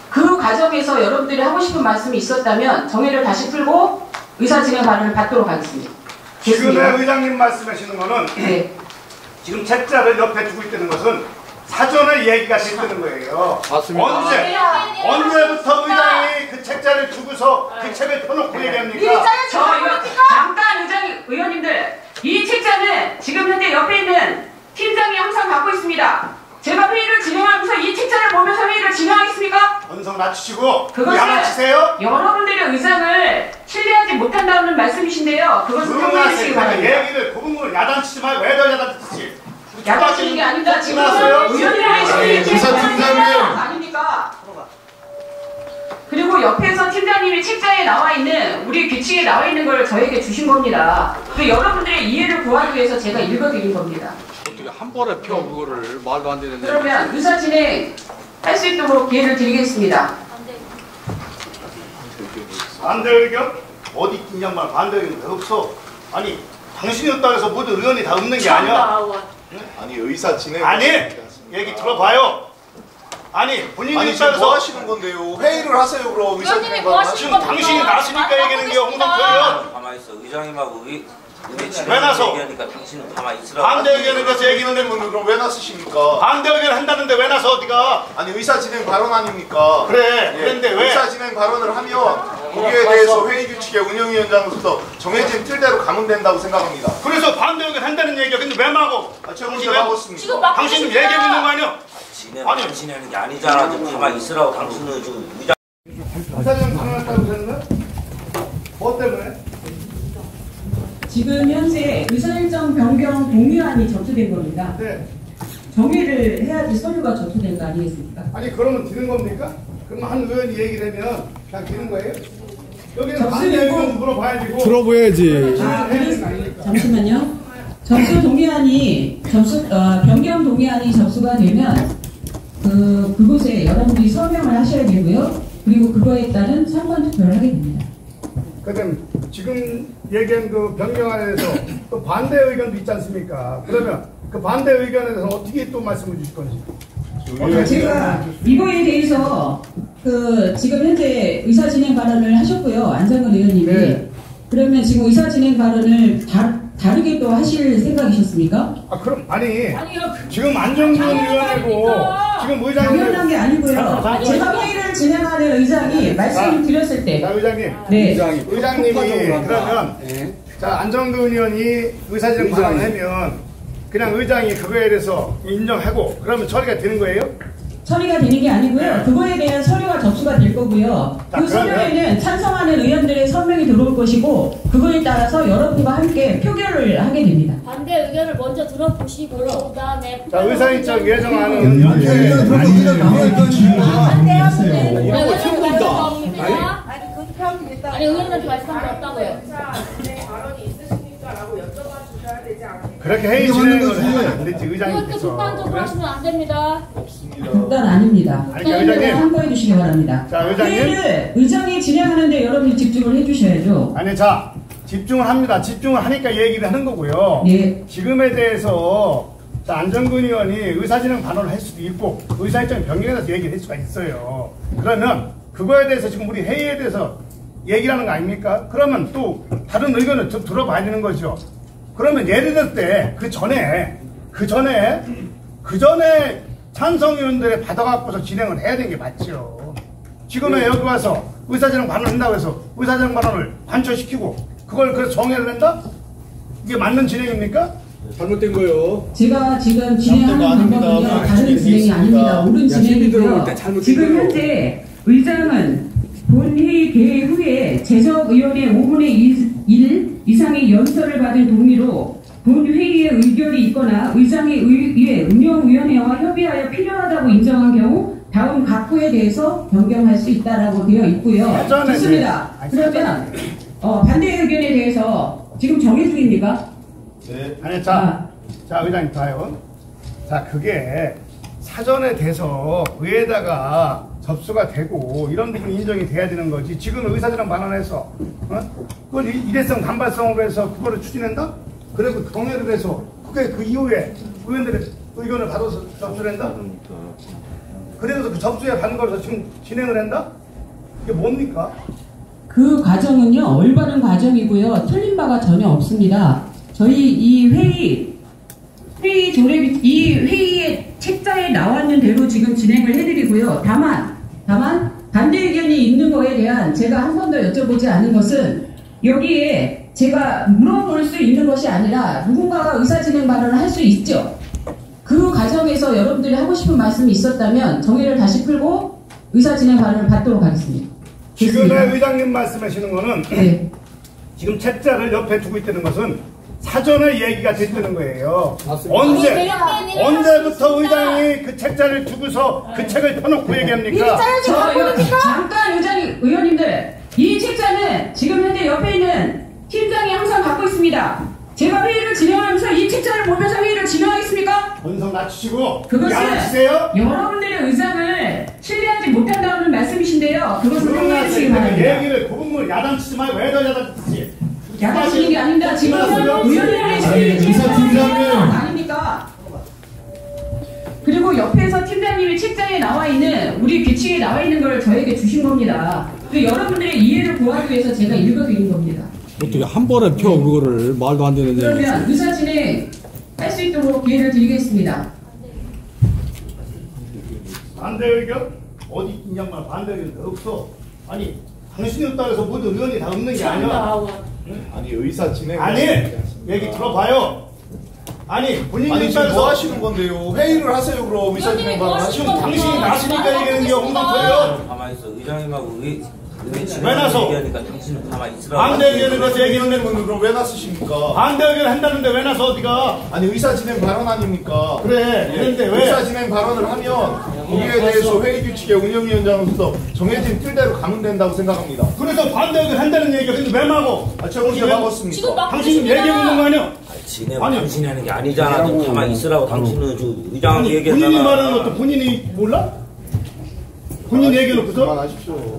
그 과정에서 여러분들이 하고 싶은 말씀이 있었다면 정회를 다시 풀고 의사진행 발언을 받도록 하겠습니다. 지금의 의장님 말씀하시는 거는 네. 지금 책자를 옆에 두고 있다는 것은 사전에 얘기가 됐다는 거예요. 맞습니다. 언제부터 의장이 그 책자를 두고서 그 책을 펴놓고 얘기합니까? 잠깐 의원님들 이 책자는 지금 현재 옆에 있는 팀장이 항상 갖고 있습니다. 제가 회의를 진행하면서 이 책자를 보면서 회의를 진행하겠습니까? 언성 낮추시고 그것은 양아치세요? 여러분들의 의장을 신뢰하지 못한다는 말씀이신데요. 그것은 정리해주시기 바랍니다. 얘기를 그 부분을 야단치지 말고 왜들 야단치지? 야단치는 게 아닙니다. 지금 의원님의 팀장님 아닙니까? 그리고 옆에서 팀장님이 책자에 나와 있는 우리 규칙에 나와 있는 걸 저에게 주신 겁니다. 그 여러분들의 이해를 구하기 위해서 제가 읽어드린 겁니다. 어떻게 한 번에 펴 그거를 말도 안 되는데. 그러면 의사 진행 할 수 있도록 기회를 드리겠습니다. 반대 의견? 어디 있긴 양반 반대 의견 왜 없어? 아니 당신이 없다 해서 모든 의원이 다 없는 게 아니야. 아니 의사 진행. 아니 얘기 들어봐요. 아니 본인이 아니 있다 지금 해서 뭐 하시는 건데요? 회의를 하세요 그럼 의사 진행. 지금 당신이 나서니까 얘기하는 게 홍성표 의원. 가만히 있어. 의장님하고 왜 나서? 얘기하니까 당신은 가만히 있으라고. 반대 의견에 대해서 얘기는 의원님은 그럼 왜 나서십니까? 반대 의견 한다는데 왜 나서 어디가? 아니 의사 진행 발언 아닙니까? 그래. 예, 그런데 왜? 의사 진행 발언을 하면 거기에 대해서 회의 규칙에 운영위원장으로서 정해진 틀대로 가면 된다고 생각합니다. 그래서 반대 의견 한다는 얘기야. 근데 왜 막어? 제가 언제 막았습니까? 지금 막고 당신은 있습니다. 얘기하고 있는 거 아니야? 당신이 하는 게 아니잖아. 좀 가만히 있으라고. 당신은 좀 의장. 의사장 강화했다고 그랬나? 뭐 때문에? 지금 현재 의사일정 변경 동의안이 접수된 겁니다. 네. 정의를 해야지 서류가 접수된 거 아니겠습니까? 아니 그러면 되는 겁니까? 그럼 한 의원이 얘기를 하면 그냥 되는 거예요? 여기는 반대 의견 물어봐야 되고 들어봐야지. 잠시만요. 접수 동의안이 변경 동의안이 접수가 되면 그곳에 여러분들이 서명을 하셔야 되고요. 그리고 그거에 따른 찬반 투표를 하게 됩니다. 그럼 지금 얘기한 그 변경안에 대해서 또 반대 의견도 있지 않습니까? 그러면 그 반대 의견에 대해서 어떻게 또 말씀을 주실 건지. 제가 이거에 대해서 지금 현재 의사 진행 발언을 하셨고요. 안정근 의원님이. 네. 그러면 지금 의사 진행 발언을 다르게 또 하실 생각이셨습니까? 아 그럼 아니요. 지금 안정근 의원이고 지금 의장님 당연한 게 아니고요. 제가 회의를 진행하는 의장이 말씀을 드렸을 때. 자 의장님. 네. 의장님이 그러면 자 안정근 의원이 의사진행 발언하면 그냥 의장이 그거에 대해서 인정하고 그러면 처리가 되는 거예요? 처리가 되는 게 아니고요. 그거에 대한 서류가 접수가 될 거고요. 자, 그 서류에는 찬성하는 의원들의 서명이 들어올 것이고 그거에 따라서 여러분과 함께 표결을 하게 됩니다. 반대 의견을 먼저 들어보시고 그다음에 자 의사일정 예정하는 아니 의원님한테 말씀한 게 없다고요. 발언이 있으십니까라고 여쭤봐 주셔야 되지 않습니까? 그렇게 회의 진행을 하면 안 되지 그것도 의장님께서. 극단적으로 하시면 안 됩니다. 극단 아닙니다. 아니, 의장님. 함께해 주시기 바랍니다. 자 의장님. 회의를 의장이 진행하는데 여러분이 집중을 해주셔야죠. 아니 자 집중을 합니다. 집중을 하니까 얘기를 하는 거고요. 네. 지금에 대해서 자, 안정근 의원이 의사진행 발언을 할 수도 있고 의사일정 변경에 대해서 얘기를 할 수가 있어요. 그러면 그거에 대해서 지금 우리 회의에 대해서 얘기를 하는 거 아닙니까? 그러면 또 다른 의견을 좀 들어봐야 되는 거죠. 그러면 예를 들 때 그 전에 찬성위원들의 받아갖고서 진행을 해야 되는 게 맞죠. 지금에 여기 와서 의사진행 발언을 한다고 해서 의사진행 발언을 관철시키고 그걸 그래서 정해를 한다? 이게 맞는 진행입니까? 잘못된 거요. 제가 지금 진행하는 방법은요. 다른 진행이 아닙니다. 옳은 진행이고요. 지금 현재 의장은 본회의 개회 후에 재적의원의 5분의 1 이상의 연설을 받은 동의로 본회의에 의결이 있거나 의장에 의해 운영위원회와 협의하여 필요하다고 인정한 경우 다음 각부에 대해서 변경할 수 있다라고 되어 있고요. 좋습니다. 그러면 반대 의견에 대해서 지금 정해 중입니까? 네. 아니 자 의장님 봐요. 자 그게 사전에 돼서 의회에다가 접수가 되고 이런 부분이 인정이 돼야 되는 거지. 지금 의사진행 발언해서 그걸 일회성 단발성으로 해서 그거를 추진한다? 그리고 동의를 해서 그게 그 이후에 의원들의 의견을 받아서 접수를 한다? 그래서 그 접수에 받는 거라서 지금 진행을 한다? 이게 뭡니까? 그 과정은요 올바른 과정이고요. 틀린 바가 전혀 없습니다. 저희 이 회의 조례 이 회의의 책자에 나왔는 대로 지금 진행을 해드리고요. 다만 반대 의견이 있는 거에 대한 제가 한 번 더 여쭤보지 않은 것은 여기에 제가 물어볼 수 있는 것이 아니라 누군가가 의사진행 발언을 할 수 있죠. 그 과정에서 여러분들이 하고 싶은 말씀이 있었다면 정의를 다시 풀고 의사진행 발언을 받도록 하겠습니다. 지금의 의장님 말씀하시는 거는 네. 지금 책자를 옆에 두고 있다는 것은 사전에 얘기가 됐다는 거예요. 맞습니다. 언제부터 의장이 그 책자를 두고서 그 책을 펴놓고 얘기합니까? 잠깐 의원님들, 이 책자는 지금 현재 옆에 있는 팀장이 항상 갖고 있습니다. 제가 회의를 진행하면서 이 책자를 보면서 회의를 진행하겠습니까? 본성 낮추시고 그것은 야단치세요? 여러분들의 의장을 신뢰하지 못한다는 말씀이신데요. 그것은 생각해 주시기 바랍니다. 얘기를 고분을 야단치지 말고 왜 더 야단치지? 야단치는 게 아닙니다. 지금 의원님의 신뢰를 아닙니까? 그리고 옆에서 팀장님이 책장에 나와 있는 우리 규칙에 나와 있는 걸 저에게 주신 겁니다. 그 여러분들의 이해를 구하기 위해서 제가 읽어드린 겁니다. 어떻게 한 번에 펴 그거를 말도 안 되는 얘기. 그러면 의사 진행 할 수 있도록 기회를 드리겠습니다. 반대 의견? 어디 있냐면 반대 의견 없어. 아니 당신이 없다고 해서 모든 의원이 다 없는 게 아니야. 아니 의사 진행 아니 얘기 들어봐요. 아니 본인이 지금 뭐 하시는 건데요? 회의를 하세요. 그럼 의사 진행 발언 지금 하시면 당신이 나서니까 얘기하는 게 엉뚱해요. 가만히 있어. 의장님하고 왜 나서? 얘기하니까 당신은 가만히 있으라고. 반대 의견에 대해서 얘기하는 건 그럼 왜 나서십니까? 반대 의견 한다는데 왜 나서 어디가? 아니 의사 진행 발언 아닙니까? 그래. 그런데 왜? 의사 진행 발언을 하면 거기에 대해서 회의 규칙의 운영위원장으로서 정해진 틀대로 가면 된다고 생각합니다. 그래서 반대 의견 한다는 얘기가 근데 왜 막어? 제가 언제 막았습니까? 지금 막 당신이 얘기해보는 거 아니야? 진행 당신이 하는 게 아니잖아. 좀 가만히 있으라고. 당신은 저 의장 얘기했잖아. 본인이 말하는 것도 본인이 몰라? 본인 얘기해놓고서? 그만하십시오.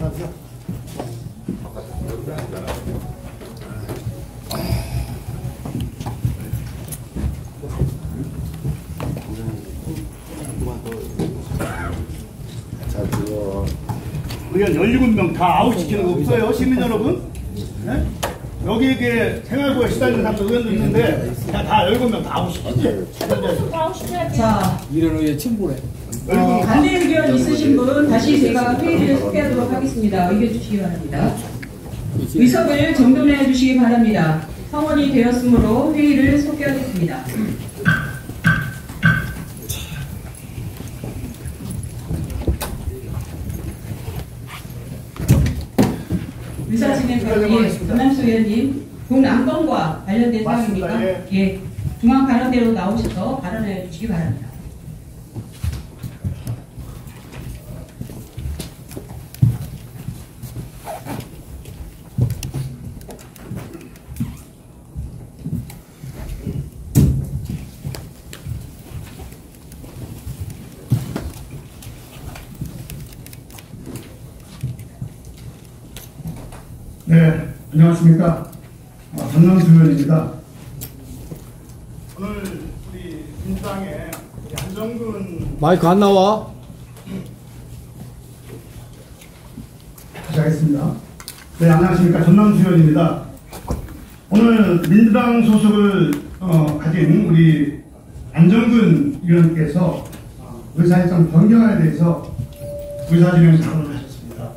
의원 17명 다 아웃시키는 거 없어요? 시민 여러분? 네? 여기에 생활고에 시달리는 사람도 의원도 있는데 다 17명 다 아웃시키지? 자, 이런 의회 침보래. 반대 의견 있으신 분 다시 제가 회의를 소개하도록 하겠습니다. 의견 주시기 바랍니다. 의석을 정돈해 주시기 바랍니다. 성원이 되었으므로 회의를 소개하겠습니다. 의사진행관리 김남수 의원님, 동남권과 관련된 사항입니까? 예, 중앙 발언대로 나오셔서 발언해 주시기 바랍니다. 네, 안녕하십니까. 전남수 의원입니다. 오늘 우리 민주당의 안정근 마이크 안 나와? 다시 하겠습니다. 네, 안녕하십니까. 전남수 의원입니다. 오늘 민주당 소속을 가진 우리 안정근 의원께서 의사일정 변경안에 대해서 의사진행 작업을 하셨습니다.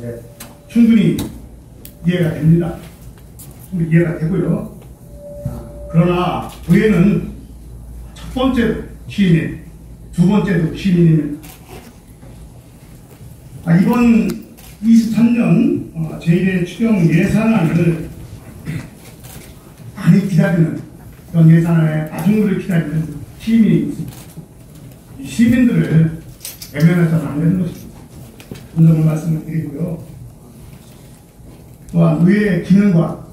네, 충분히 이해가 됩니다. 이해가 되고요. 그러나 의회는 첫 번째도 시민, 두 번째도 시민입니다. 이번 23년 제1회 추경 예산안을 많이 기다리는 그런 예산안의 마중물을 기다리는 시민이 있습니다. 이 시민들을 외면해서는 안 되는 것입니다. 분명히 말씀을 드리고요. 또한 의회의 기능과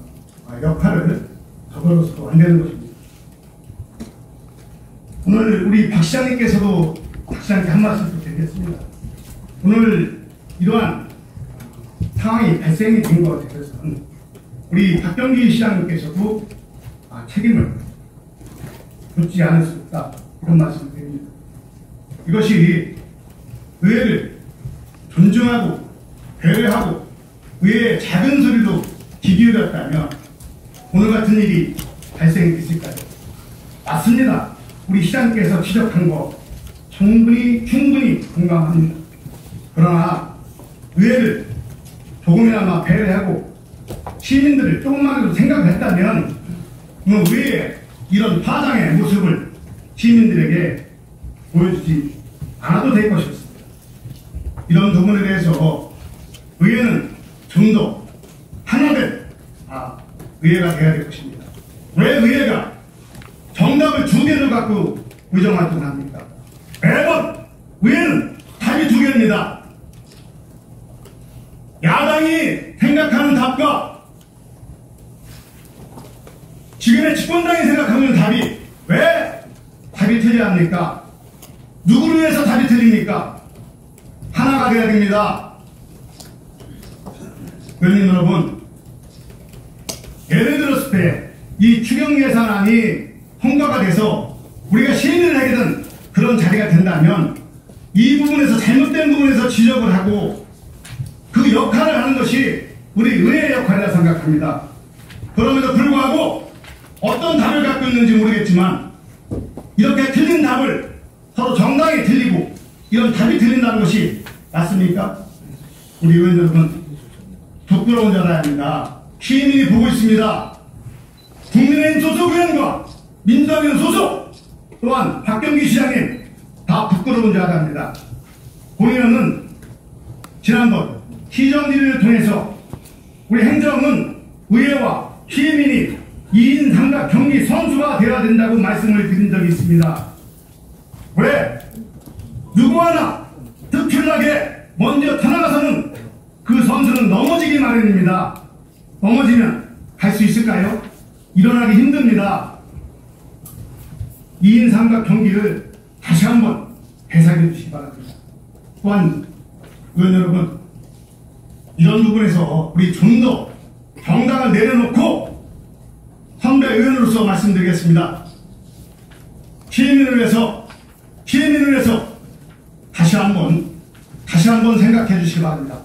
역할을 저버려서도 안 되는 것입니다. 오늘 우리 박 시장님께서도 박 시장님께 한 말씀 드리겠습니다. 오늘 이러한 상황이 발생이 된 것에 대해서는 우리 박병기 시장님께서도 책임을 묻지 않을 수 없다, 이런 말씀을 드립니다. 이것이 의회를 존중하고 배려하고 의회의 작은 소리도 귀 기울였다면 오늘 같은 일이 발생했을까요? 맞습니다. 우리 시장님께서 지적한 거 충분히 공감합니다. 그러나 의회를 조금이나마 배려하고 시민들을 조금만이라도 생각했다면 의회의 이런 파장의 모습을 시민들에게 보여주지 않아도 될 것이었습니다. 이런 부분에 대해서 의회는 좀 더 하나된 의회가 돼야 될 것입니다. 왜 의회가 정답을 두 개를 갖고 의정활동합니까? 매번 의회는 답이 두 개입니다. 야당이 생각하는 답과 지금의 집권당이 생각하는 답이 왜 답이 틀리합니까? 누구를 위해서 답이 틀립니까? 하나가 돼야 됩니다. 의원님 여러분, 예를 들었을 때 이 추경 예산안이 통과가 돼서 우리가 시행을 하게 된 그런 자리가 된다면 이 부분에서 잘못된 부분에서 지적을 하고 그 역할을 하는 것이 우리 의회의 역할이라 생각합니다. 그럼에도 불구하고 어떤 답을 갖고 있는지 모르겠지만 이렇게 틀린 답을 서로 정당히 틀리고 이런 답이 틀린다는 것이 맞습니까? 우리 의원 여러분, 부끄러운 줄 알아야 합니다. 시민이 보고 있습니다. 국민의힘 소속 의원과 민주당 의원 소속 또한 박경기 시장님 다 부끄러운 줄 알아야 합니다. 본인은 지난번 시정질의를 통해서 우리 행정은 의회와 시민이 2인 삼각 경기 선수가 되어야 된다고 말씀을 드린 적이 있습니다. 왜? 누구 하나 득출나게 먼저 타나가서는 그 선수는 넘어지기 마련입니다. 넘어지면 갈 수 있을까요? 일어나기 힘듭니다. 2인 삼각 경기를 다시 한번 되살려 주시기 바랍니다. 또한 의원 여러분, 이런 부분에서 우리 좀 더 정당을 내려놓고 선배 의원으로서 말씀드리겠습니다. 시민을 위해서 다시 한번 생각해 주시기 바랍니다.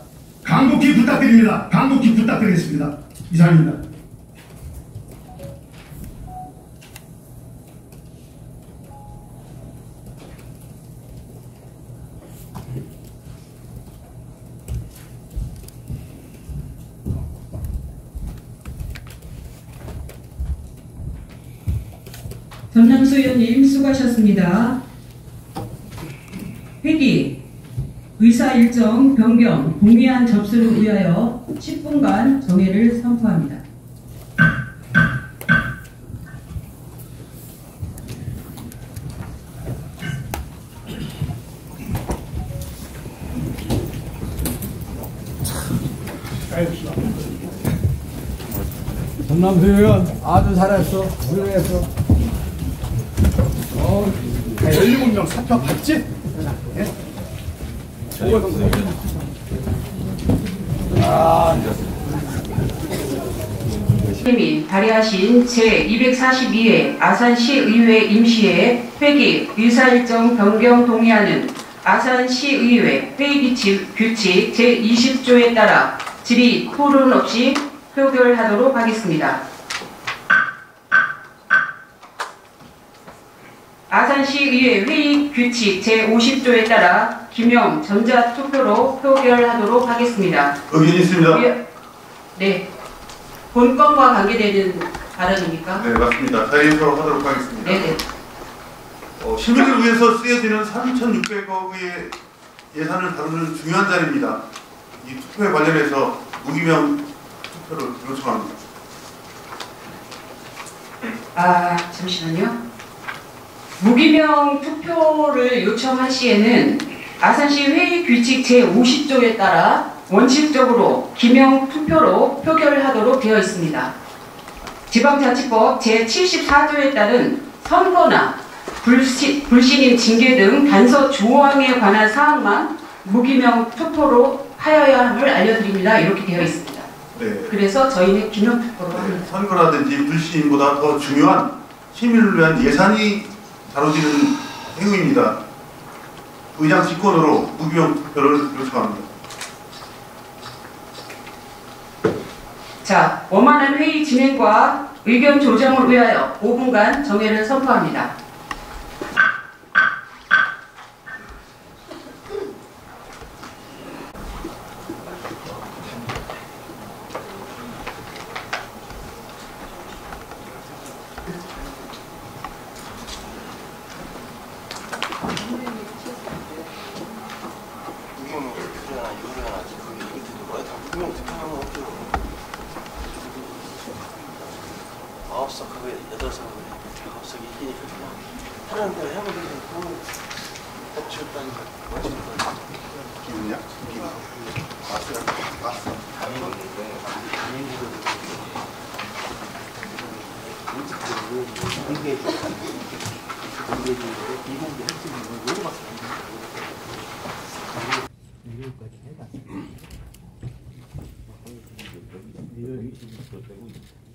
간곡히 부탁드립니다. 간곡히 부탁드리겠습니다. 이상입니다. 전남수 의원님 수고하셨습니다. 회기, 의사 일정 변경, 동의안 접수를 위하여 10분간 정회를 선포합니다. 전남수 의원 아주 잘했어. 훌륭했어. 17명 사표 받지? 님이 발의하신 제242회 아산시의회 임시회 회기 의사일정 변경 동의안은 아산시의회 회의규칙 제20조에 따라 질의 토론 없이 표결하도록 하겠습니다. 아산시의회 회의규칙 제50조에 따라 기명 전자투표로 표결하도록 하겠습니다. 의견 있습니다. 네. 본건과 관계되는 발언입니까? 네, 맞습니다. 자의해서 하도록 하겠습니다. 네네. 시민을 위해서 쓰여지는 3,600억의 예산을 다루는 중요한 자리입니다. 이 투표에 관련해서 무기명 투표를 요청합니다. 잠시만요. 무기명 투표를 요청할 시에는 아산시 회의규칙 제50조에 따라 원칙적으로 기명 투표로 표결하도록 되어 있습니다. 지방자치법 제74조에 따른 선거나 불신임 징계 등 단서 조항에 관한 사항만 무기명 투표로 하여야 함을 알려드립니다. 이렇게 되어 있습니다. 네. 그래서 저희는 기명 투표로 합니다. 선거라든지 불신임보다 더 중요한 시민을 위한 예산이 다뤄지는 행위입니다. 의장 직권으로 무기명 투표를 요청합니다. 자, 원만한 회의 진행과 의견 조정을 위하여 5분간 정회를 선포합니다. 9석 하고 8석 하고 9석이 이기니까 그냥 하라는 대로 해보는 거 해치웠다니까 멋진 거. 기분이야? 기분. 봤어.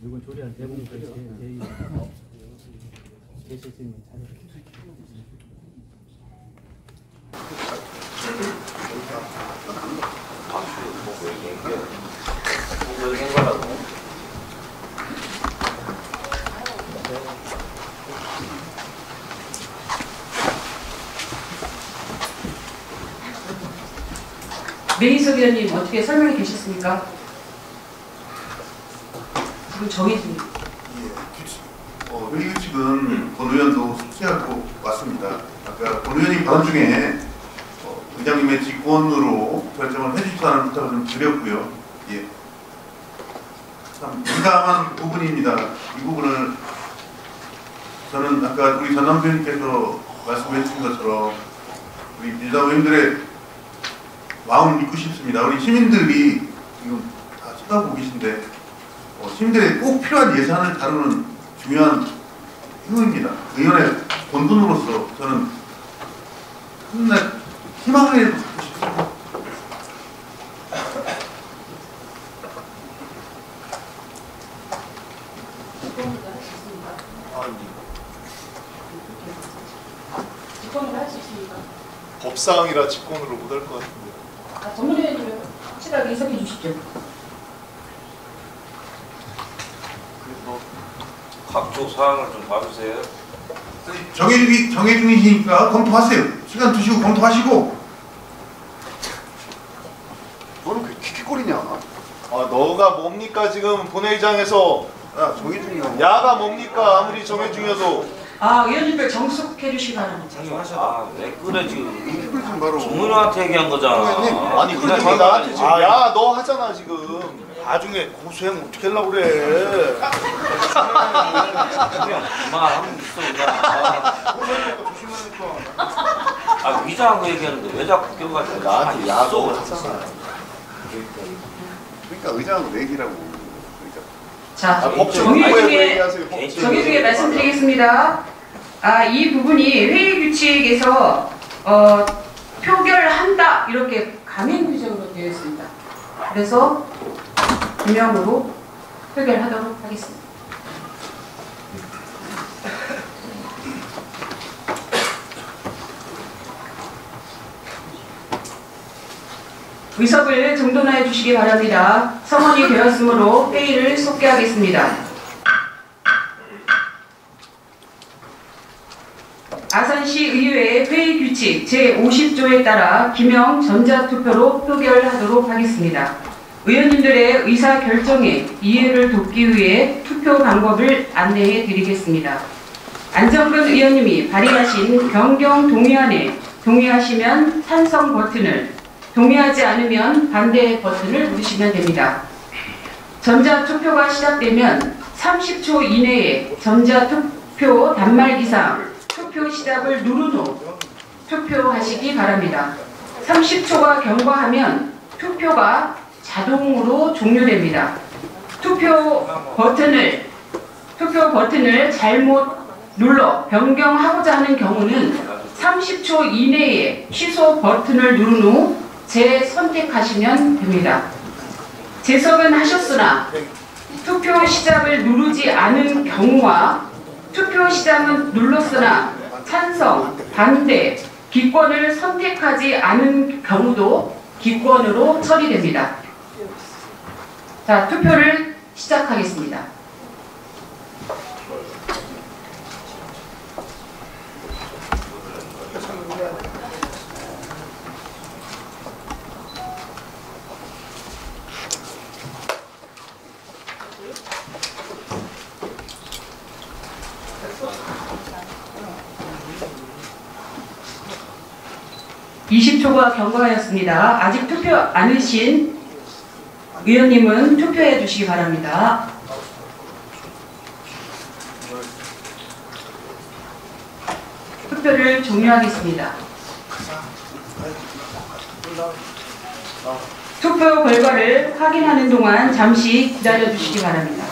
이건 조리한 대부분 제 시스템은 메이석 의원님 어떻게 설명해 계셨습니까? 지금 정해진 회의 규칙은 권 의원도 숙지하고 왔습니다. 아까 권 의원이 발언 중에 의장님의 직권으로 결정을 해주시다는 부탁을 좀 드렸고요. 예. 참 민감한 부분입니다. 이 부분을 저는 아까 우리 전남주 의원님께서 말씀해 주신 것처럼 우리 민주당 의원들의 마음을 믿고 싶습니다. 우리 시민들이 지금 다 쳐다보고 계신데 시민들이 꼭 필요한 예산을 다루는 중요한 행위입니다. 의원의 본분으로서 저는 끝내 희망을 갖고 싶습니다. 직권으로 할 수 있습니까? 법사항이라 직권으로 못 할 것 같은데. 전문 의원님 확실하게 해석해 주시죠. 각종 사항을 좀 봐주세요. 정해 중이시니까 검토하세요. 시간 두시고 검토하시고. 너는 왜 키키거리냐? 너가 뭡니까 지금 본회의장에서 정해 중이야. 야가 뭡니까 아무리 정해 중이어도. 의원님들 정숙해 주시기 바랍니다. 왜 그래 지금? 바로 정문호한테 얘기한 거잖아. 아니 그러지 마 나한테 지금 야 너 하잖아 지금. 나중에 고소하면 어떻게 하려고 그래. 그만하면 있어 그냥. 위자한 거 얘기하는데 왜 자꾸 껴가지고. 나한테 야 너 하잖아. 그러니까 의장하고 내 얘기라고. 자, 정의 중에 말씀드리겠습니다. 이 부분이 회의 규칙에서 표결한다 이렇게 강행 규정으로 되어 있습니다. 그래서 기명으로 표결하도록 하겠습니다. 의석을 정돈하여 주시기 바랍니다. 성원이 되었으므로 회의를 속개하겠습니다. 아산시 의회의 회의 규칙 제50조에 따라 기명 전자투표로 표결하도록 하겠습니다. 의원님들의 의사결정에 이해를 돕기 위해 투표 방법을 안내해 드리겠습니다. 안정근 의원님이 발의하신 변경 동의안에 동의하시면 찬성 버튼을, 동의하지 않으면 반대 버튼을 누르시면 됩니다. 전자투표가 시작되면 30초 이내에 전자투표 단말기상 투표 시작을 누른 후 투표하시기 바랍니다. 30초가 경과하면 투표가 자동으로 종료됩니다. 투표 버튼을 잘못 눌러 변경하고자 하는 경우는 30초 이내에 취소 버튼을 누른 후 재선택하시면 됩니다. 재석은 하셨으나 투표 시작을 누르지 않은 경우와 투표 시작은 눌렀으나 찬성, 반대, 기권을 선택하지 않은 경우도 기권으로 처리됩니다. 자, 투표를 시작하겠습니다. (20초가) 경과하였습니다. 아직 투표 안 하신 의원님은 투표해 주시기 바랍니다. 투표를 종료하겠습니다. 투표 결과를 확인하는 동안 잠시 기다려 주시기 바랍니다.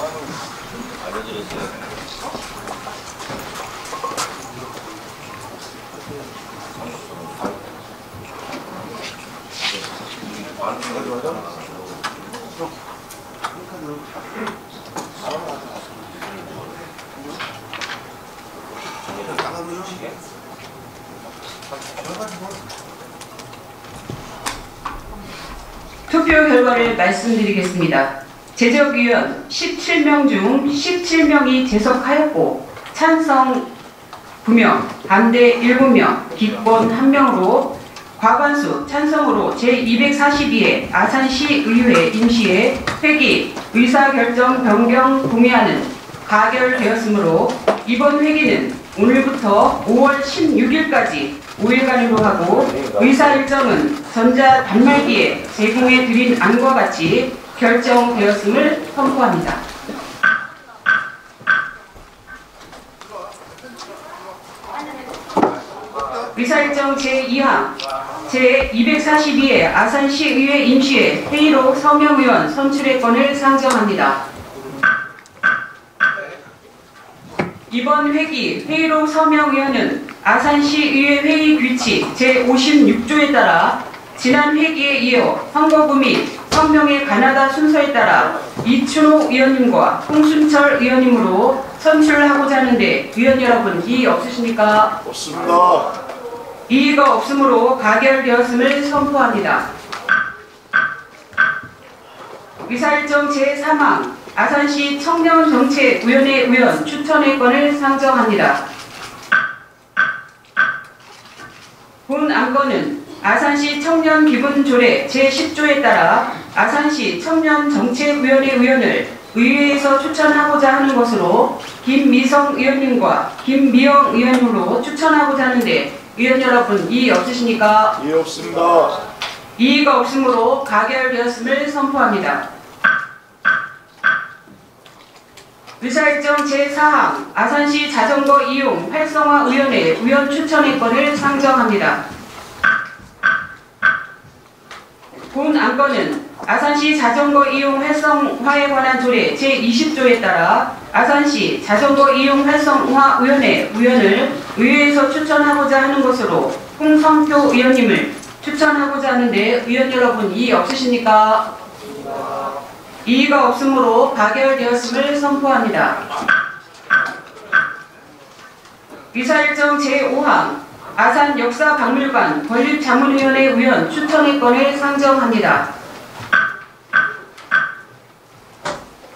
투표 결과를 말씀드리겠습니다. 제적위원 17명 중 17명이 제석하였고 찬성 9명, 반대 7명, 기권 1명으로 과반수 찬성으로 제242회 아산시의회 임시회 회기 의사결정 변경 동의안은 가결되었으므로 이번 회기는 오늘부터 5월 16일까지 5일간으로 하고 의사 일정은 전자 단말기에 제공해 드린 안과 같이 결정되었음을 선포합니다. 의사일정 제2항 제242회 아산시의회 임시회 회의로 서명의원 선출의 건을 상정합니다. 이번 회기 회의록 서명위원은 아산시의회 회의 규칙 제56조에 따라 지난 회기에 이어 선거구 및 성명의 가나다 순서에 따라 이춘호 의원님과 홍순철 의원님으로 선출하고자 하는데 의원 여러분 이의 없으십니까? 없습니다. 이의가 없으므로 가결되었음을 선포합니다. 의사일정 제3항 아산시 청년정책위원회 의원 추천의 건을 상정합니다. 본 안건은 아산시 청년기본조례 제10조에 따라 아산시 청년정책위원회 의원을 의회에서 추천하고자 하는 것으로 김미성 의원님과 김미영 의원으로 추천하고자 하는데 의원 여러분 이의 없으십니까? 예, 없습니다. 이의가 없으므로 가결되었음을 선포합니다. 의사일정 제4항 아산시 자전거 이용 활성화위원회 의원 추천의 건을 상정합니다. 본 안건은 아산시 자전거 이용 활성화에 관한 조례 제20조에 따라 아산시 자전거 이용 활성화위원회 의원을 의회에서 추천하고자 하는 것으로 홍성표 의원님을 추천하고자 하는데 의원 여러분 이의 없으십니까? 이의가 없으므로 가결되었음을 선포합니다. 의사일정 제5항 아산 역사박물관 건립자문위원회 의원 추천의 건을 상정합니다.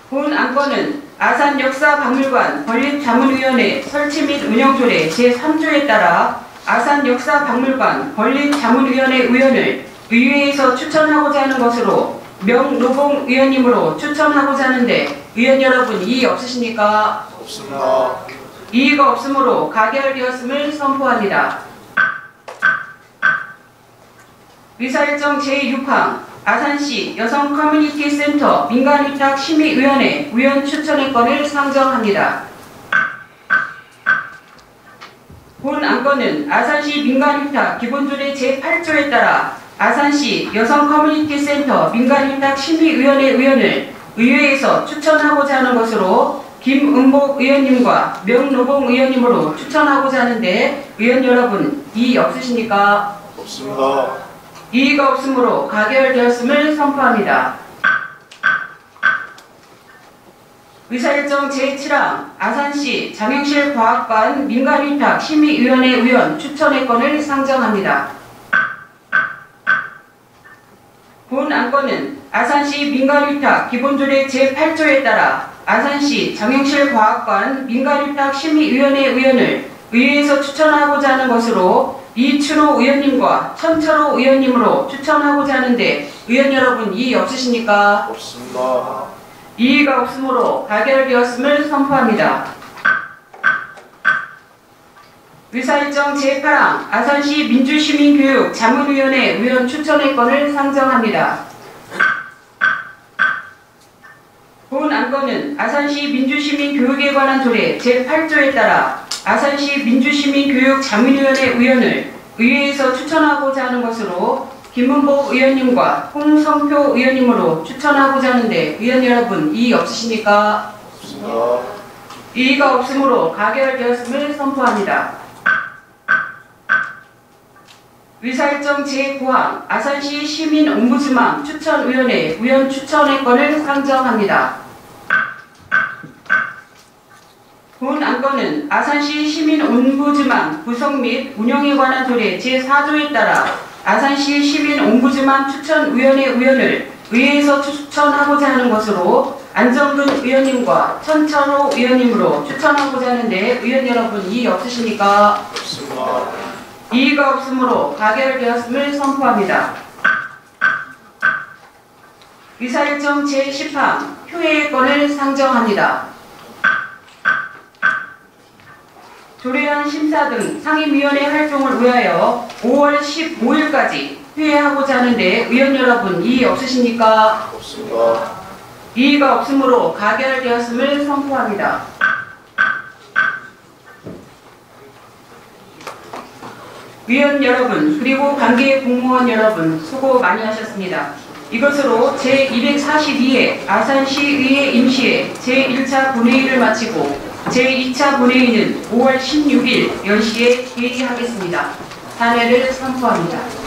본 안건은 아산 역사박물관 건립자문위원회 설치 및 운영조례 제3조에 따라 아산 역사박물관 건립자문위원회 의원을 의회에서 추천하고자 하는 것으로 명노봉 의원님으로 추천하고자 하는데 의원 여러분 이의 없으십니까? 없습니다. 이의가 없으므로 가결되었음을 선포합니다. 의사일정 제6항 아산시 여성 커뮤니티 센터 민간위탁 심의위원회 위원 추천의 건을 상정합니다. 본 안건은 아산시 민간위탁 기본조례 제8조에 따라 아산시 여성 커뮤니티 센터 민간위탁 심의위원회 의원을 의회에서 추천하고자 하는 것으로 김은복 의원님과 명노봉 의원님으로 추천하고자 하는데 의원 여러분 이의 없으십니까? 없습니다. 이의가 없으므로 가결되었음을 선포합니다. 의사일정 제7항 아산시 장영실 과학관 민간위탁 심의위원회 의원 추천의 건을 상정합니다. 본 안건은 아산시 민간위탁 기본조례 제8조에 따라 아산시 장영실 과학관 민간위탁 심의위원회 의원을 의회에서 추천하고자 하는 것으로 이춘호 의원님과 천철호 의원님으로 추천하고자 하는데 의원 여러분 이의 없으십니까? 없습니다. 이의가 없으므로 가결되었음을 선포합니다. 의사일정 제8항 아산시 민주시민교육 자문위원회 의원 추천의 건을 상정합니다. 본 안건은 아산시 민주시민교육에 관한 조례 제8조에 따라 아산시 민주시민교육자문위원회 의원을 의회에서 추천하고자 하는 것으로 김문복 의원님과 홍성표 의원님으로 추천하고자 하는데 의원 여러분 이의 없으십니까? 없습니다. 이의가 없으므로 가결되었음을 선포합니다. 의사일정 제9항 아산시 시민옹부즈망 추천위원회 위원 추천의 건을 상정합니다. 본 안건은 아산시 시민옹부즈망 구성 및 운영에 관한 조례 제4조에 따라 아산시 시민옹부즈망 추천위원회 위원을 의회에서 추천하고자 하는 것으로 안정근 의원님과 천철호 의원님으로 추천하고자 하는데 의원 여러분 이의 없으십니까? 없습니다. 이의가 없으므로 가결되었음을 선포합니다. 의사일정 제10항 효회의 건을 상정합니다. 조례안 심사 등 상임위원회 활동을 위하여 5월 15일까지 회의하고자 하는데 의원 여러분 이의 없으십니까? 없습니다. 이의가 없으므로 가결되었음을 선포합니다. 위원 여러분 그리고 관계 공무원 여러분 수고 많이 하셨습니다. 이것으로 제242회 아산시의회 임시회 제1차 본회의를 마치고 제2차 본회의는 5월 16일 10시에 개의하겠습니다. 단회를 선포합니다.